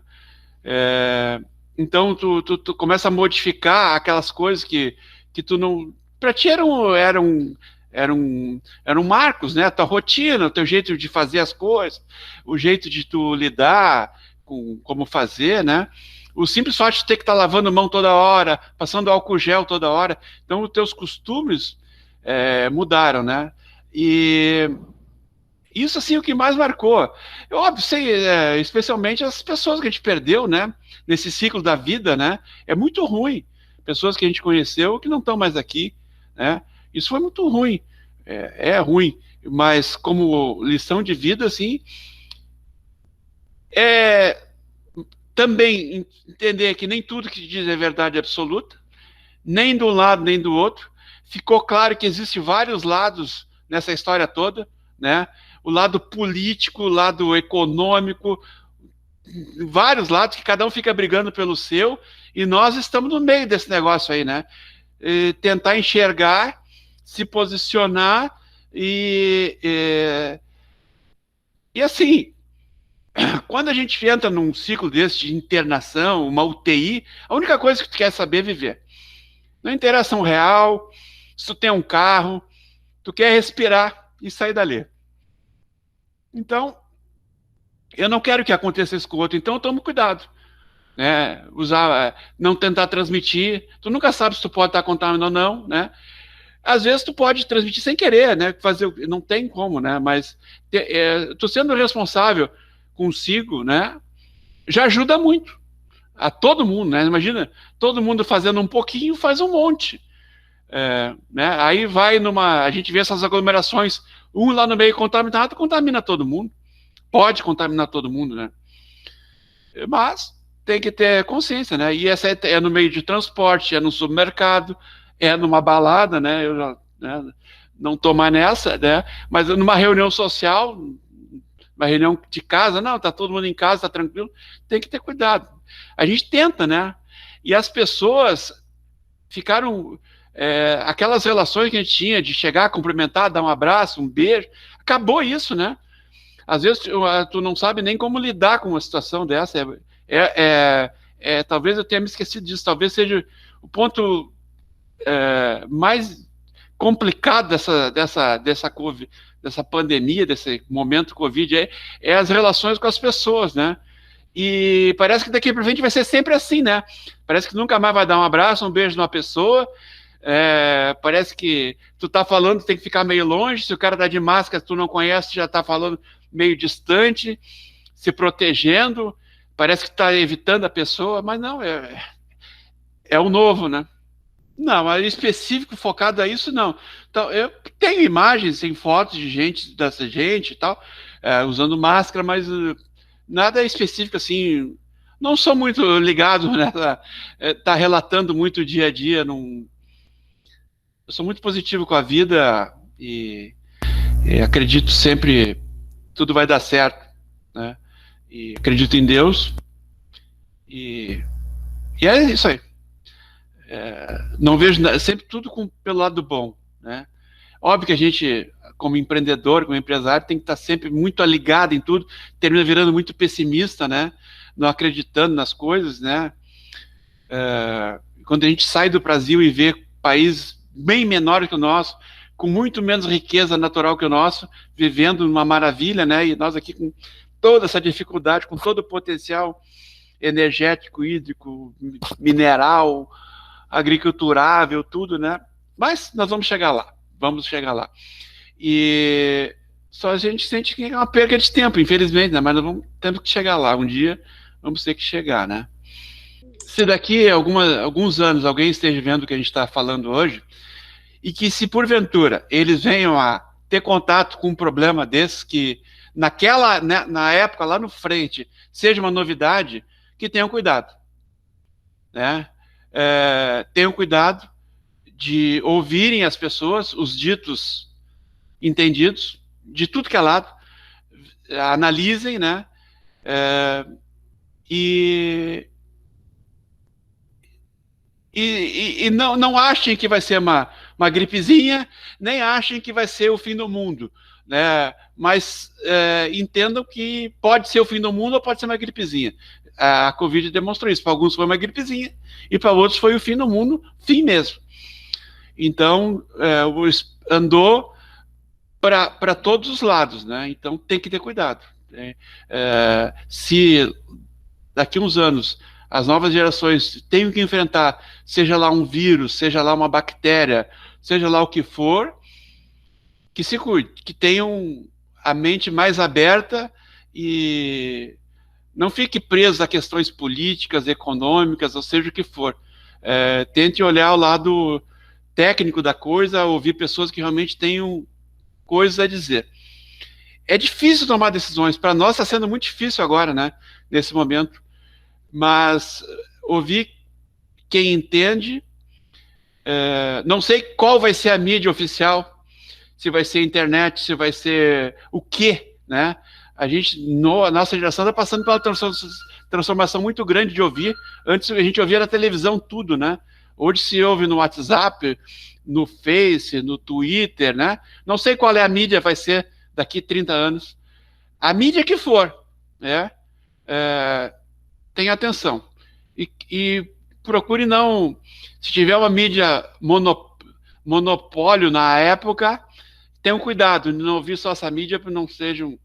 Então tu começa a modificar aquelas coisas que tu não, para ti eram marcos, né? A tua rotina, o teu jeito de fazer as coisas, o jeito de tu lidar com como fazer, né? O simples fato de ter que estar lavando mão toda hora, passando álcool gel toda hora, então os teus costumes mudaram, né? E isso, assim, o que mais marcou. Óbvio, sei, especialmente as pessoas que a gente perdeu, né? Nesse ciclo da vida, né? É muito ruim. Pessoas que a gente conheceu que não estão mais aqui, né? Isso foi muito ruim. É ruim. Mas como lição de vida, assim, também entender que nem tudo que diz é verdade absoluta, nem de um lado nem do outro. Ficou claro que existem vários lados nessa história toda, né? O lado político, o lado econômico, vários lados que cada um fica brigando pelo seu, e nós estamos no meio desse negócio aí, né? Tentar enxergar, se posicionar e assim, quando a gente entra num ciclo desse de internação, uma UTI, a única coisa que tu quer saber é viver. Na interação real, se tu tem um carro, tu quer respirar e sair dali. Então, eu não quero que aconteça isso com o outro, então eu tomo cuidado. Né? Não tentar transmitir. Tu nunca sabe se tu pode estar contaminado ou não, né? Às vezes tu pode transmitir sem querer, né? Não tem como, né? Mas tu sendo responsável consigo, né? Já ajuda muito a todo mundo, né? Imagina, todo mundo fazendo um pouquinho faz um monte. Né? Aí a gente vê essas aglomerações, um lá no meio contaminado, contamina todo mundo. Pode contaminar todo mundo, né? Mas tem que ter consciência, né? E essa é no meio de transporte, é no supermercado, é numa balada, né? Eu já, né, não tô mais nessa, né? Mas numa reunião social, uma reunião de casa, não, tá todo mundo em casa, tá tranquilo, tem que ter cuidado. A gente tenta, né? E as pessoas ficaram aquelas relações que a gente tinha de chegar, cumprimentar, dar um abraço, um beijo, acabou isso, né? Às vezes tu não sabe nem como lidar com uma situação dessa. Talvez eu tenha me esquecido disso. Talvez seja o ponto mais complicado dessa pandemia, desse momento Covid, é as relações com as pessoas, né? E parece que daqui para frente vai ser sempre assim, né? Parece que nunca mais vai dar um abraço, um beijo numa pessoa. Parece que tu tá falando, tem que ficar meio longe. Se o cara tá de máscara, tu não conhece, já tá falando meio distante, se protegendo, parece que está evitando a pessoa, mas não, é o novo, né? Não, mas específico, focado a isso, não. Então, eu tenho imagens, tem fotos de dessa gente e tal, usando máscara, mas nada específico assim, não sou muito ligado, né? Tá relatando muito o dia a dia, eu sou muito positivo com a vida e acredito sempre tudo vai dar certo, né? E acredito em Deus e é isso aí. Não vejo sempre tudo pelo lado bom, né? Óbvio que a gente, como empreendedor, como empresário, tem que estar sempre muito ligado em tudo, termina virando muito pessimista, né? Não acreditando nas coisas, né? Quando a gente sai do Brasil e vê países bem menores que o nosso, com muito menos riqueza natural que o nosso, vivendo numa maravilha, né? E nós aqui com toda essa dificuldade, com todo o potencial energético, hídrico, mineral, agriculturável, tudo, né? Mas nós vamos chegar lá. E só a gente sente que é uma perda de tempo, infelizmente, né? Mas nós temos que chegar lá. Um dia vamos ter que chegar, né? Se daqui a alguns anos alguém esteja vendo o que a gente está falando hoje, e que se porventura eles venham a ter contato com um problema desses que na época lá no frente seja uma novidade, que tenham cuidado, né? Tenham cuidado de ouvirem as pessoas, os ditos entendidos, de tudo que é lado, analisem, né? E não achem que vai ser uma gripezinha, nem achem que vai ser o fim do mundo, né? Mas entendam que pode ser o fim do mundo ou pode ser uma gripezinha. A Covid demonstrou isso. Para alguns foi uma gripezinha e para outros foi o fim do mundo, fim mesmo. Então, andou para todos os lados, né? Então tem que ter cuidado. Se daqui a uns anos as novas gerações têm que enfrentar, seja lá um vírus, seja lá uma bactéria, seja lá o que for, que se cuide, que tenham a mente mais aberta e não fique preso a questões políticas, econômicas, ou seja o que for. Tente olhar o lado técnico da coisa, ouvir pessoas que realmente tenham coisas a dizer. É difícil tomar decisões, para nós está sendo muito difícil agora, né, nesse momento, mas ouvir quem entende. Não sei qual vai ser a mídia oficial, se vai ser internet, se vai ser o quê, né? A nossa geração está passando pela transformação muito grande de ouvir. Antes a gente ouvia na televisão tudo, né? Hoje se ouve no WhatsApp, no Face, no Twitter, né? Não sei qual é a mídia vai ser daqui 30 anos. A mídia que for, né? Tenha atenção. E procure não... Se tiver uma mídia monopólio na época, tenham cuidado de não ouvir só essa mídia para não sejam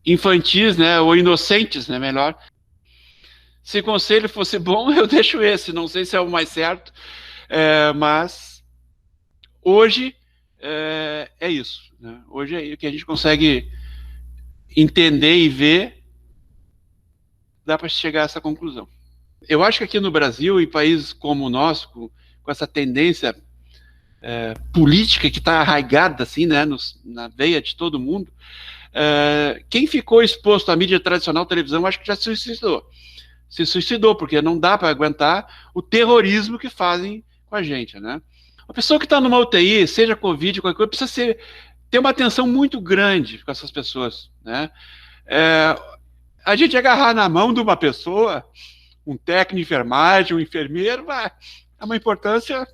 infantis, né? Ou inocentes, né? Melhor. Se o conselho fosse bom, eu deixo esse. Não sei se é o mais certo, mas hoje é isso, né? Hoje é o que a gente consegue entender e ver, dá para chegar a essa conclusão. Eu acho que aqui no Brasil, em países como o nosso, com essa tendência política que está arraigada assim, né, na veia de todo mundo, quem ficou exposto à mídia tradicional, televisão, acho que já se suicidou, porque não dá para aguentar o terrorismo que fazem com a gente, né? Uma pessoa que está numa UTI, seja Covid, qualquer coisa, precisa ter uma atenção muito grande com essas pessoas, né? A gente agarrar na mão de uma pessoa, um técnico de enfermagem, um enfermeiro, é uma importância,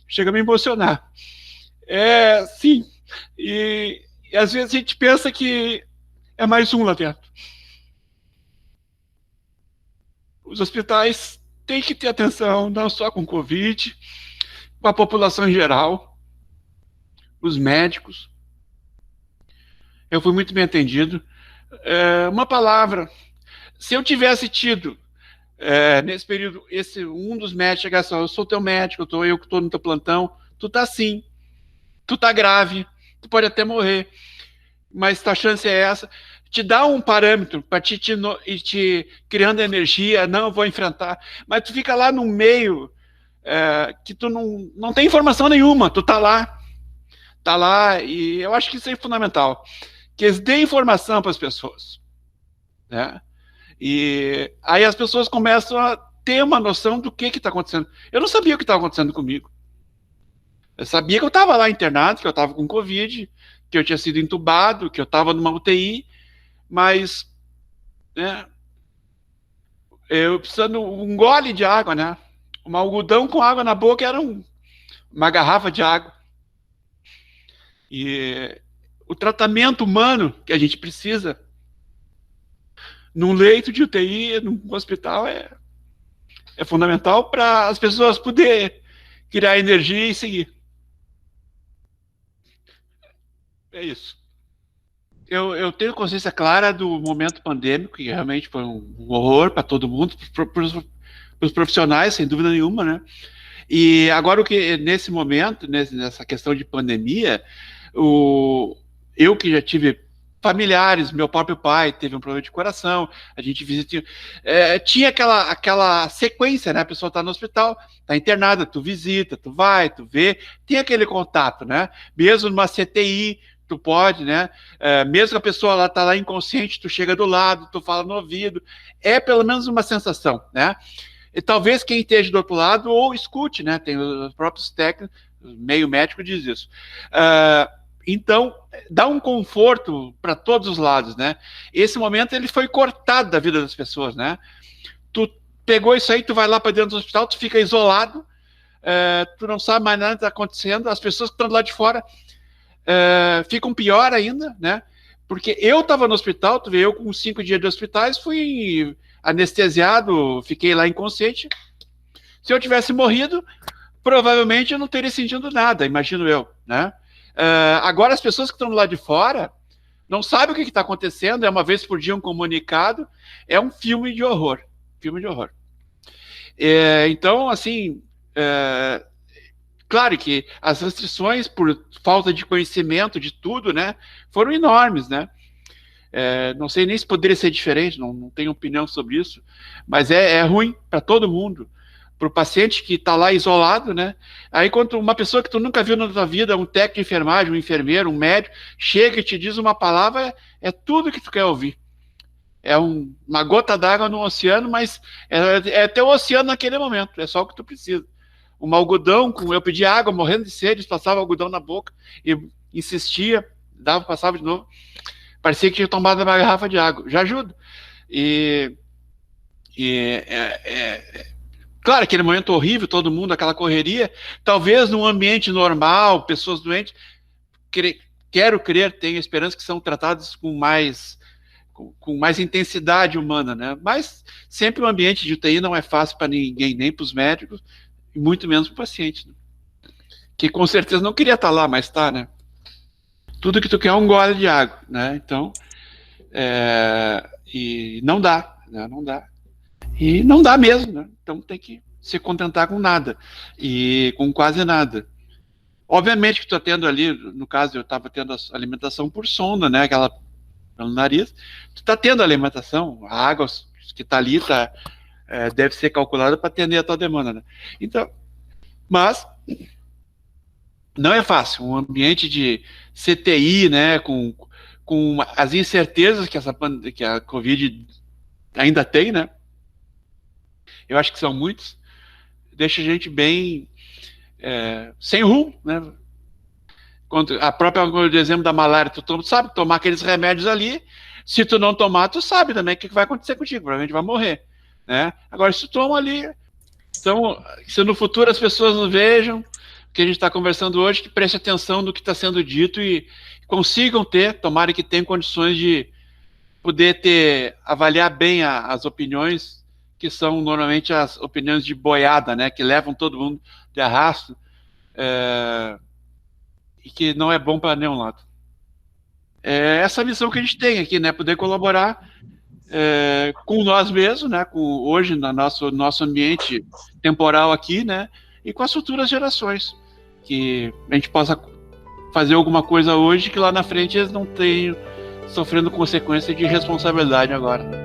chega a me emocionar. Sim, e às vezes a gente pensa que é mais um lá dentro. Os hospitais têm que ter atenção, não só com Covid, com a população em geral, os médicos. Eu fui muito bem atendido. Uma palavra, se eu tivesse tido, nesse período, um dos médicos chegar assim, eu sou teu médico, eu que estou no teu plantão, tu tá assim, tu tá grave, tu pode até morrer, mas tua chance é essa. Te dá um parâmetro para te criando energia, não, eu vou enfrentar, mas tu fica lá no meio que tu não tem informação nenhuma, tu tá lá, e eu acho que isso é fundamental, que eles dêem informação para as pessoas, né? E aí as pessoas começam a ter uma noção do que está acontecendo. Eu não sabia o que estava acontecendo comigo. Eu sabia que eu estava lá internado, que eu estava com Covid, que eu tinha sido entubado, que eu estava numa UTI, mas eu precisando um gole de água, né? Um algodão com água na boca era uma garrafa de água. E o tratamento humano que a gente precisa num leito de UTI, num hospital, é fundamental para as pessoas poderem criar energia e seguir. É isso. Eu tenho consciência clara do momento pandêmico, que realmente foi um horror para todo mundo, para os profissionais, sem dúvida nenhuma, né? E agora, nesse momento, nessa questão de pandemia, eu que já tive familiares, meu próprio pai teve um problema de coração, a gente visitou, tinha aquela sequência, né? A pessoa está no hospital, está internada, tu visita, tu vai, tu vê, tem aquele contato, né? Mesmo numa CTI, tu pode, né? Mesmo que a pessoa lá tá lá inconsciente, tu chega do lado, tu fala no ouvido, é pelo menos uma sensação, né? E talvez quem esteja do outro lado ou escute, né? Tem os próprios técnicos, meio médico diz isso. Então, dá um conforto para todos os lados, né? Esse momento ele foi cortado da vida das pessoas, né? Tu pegou isso aí, tu vai lá para dentro do hospital, tu fica isolado, tu não sabe mais nada que está acontecendo, as pessoas que estão do lado de fora ficam pior ainda, né? Porque eu estava no hospital, tu vê, eu com 5 dias de hospitais, fui anestesiado, fiquei lá inconsciente. Se eu tivesse morrido, provavelmente eu não teria sentido nada, imagino eu, né? Agora as pessoas que estão do lado de fora não sabem o que está acontecendo, é uma vez por dia um comunicado, é um filme de horror, então, assim, claro que as restrições por falta de conhecimento de tudo, né, foram enormes, né? Não sei nem se poderia ser diferente, não tenho opinião sobre isso, mas é ruim para todo mundo, para o paciente que está lá isolado, né? Aí quando uma pessoa que tu nunca viu na tua vida, um técnico de enfermagem, um enfermeiro, um médico, chega e te diz uma palavra, é tudo que tu quer ouvir. É uma gota d'água no oceano, mas é teu oceano naquele momento, é só o que tu precisa. Um algodão, eu pedia água, morrendo de sede, passava algodão na boca e insistia, passava de novo. Parecia que tinha tomado uma garrafa de água. Já ajuda. Claro, aquele momento horrível, todo mundo, aquela correria. Talvez num ambiente normal, pessoas doentes, quero crer, tenho esperança que são tratadas com mais intensidade humana, né? Mas sempre o ambiente de UTI não é fácil para ninguém, nem para os médicos, e muito menos para o paciente, né? Que com certeza não queria estar lá, mas está, né? Tudo que tu quer é um gole de água, né? Então, e não dá, né? Não dá. E não dá mesmo, né? Então tem que se contentar com nada, e com quase nada. Obviamente que tu tá tendo ali, no caso eu estava tendo a alimentação por sonda, né? Aquela pelo nariz, tu tá tendo alimentação, a água que tá ali deve ser calculada para atender a tua demanda, né? Então, mas não é fácil, um ambiente de CTI, né, com as incertezas que a Covid ainda tem, né? Eu acho que são muitos, deixa a gente bem sem rumo, né? Quando a própria, o exemplo da malária, tu sabe tomar aqueles remédios ali, se tu não tomar, tu sabe também o que vai acontecer contigo, provavelmente vai morrer, né? Agora, se tu toma ali, então, se no futuro as pessoas não vejam o que a gente está conversando hoje, que preste atenção no que está sendo dito e consigam tomara que tenham condições de poder avaliar bem as opiniões, que são normalmente as opiniões de boiada, né? Que levam todo mundo de arrasto, e que não é bom para nenhum lado. É essa missão que a gente tem aqui, né? Poder colaborar com nós mesmos, né? Hoje, no nosso ambiente temporal aqui, né? E com as futuras gerações. Que a gente possa fazer alguma coisa hoje que lá na frente eles não tenham sofrendo consequência de responsabilidade agora.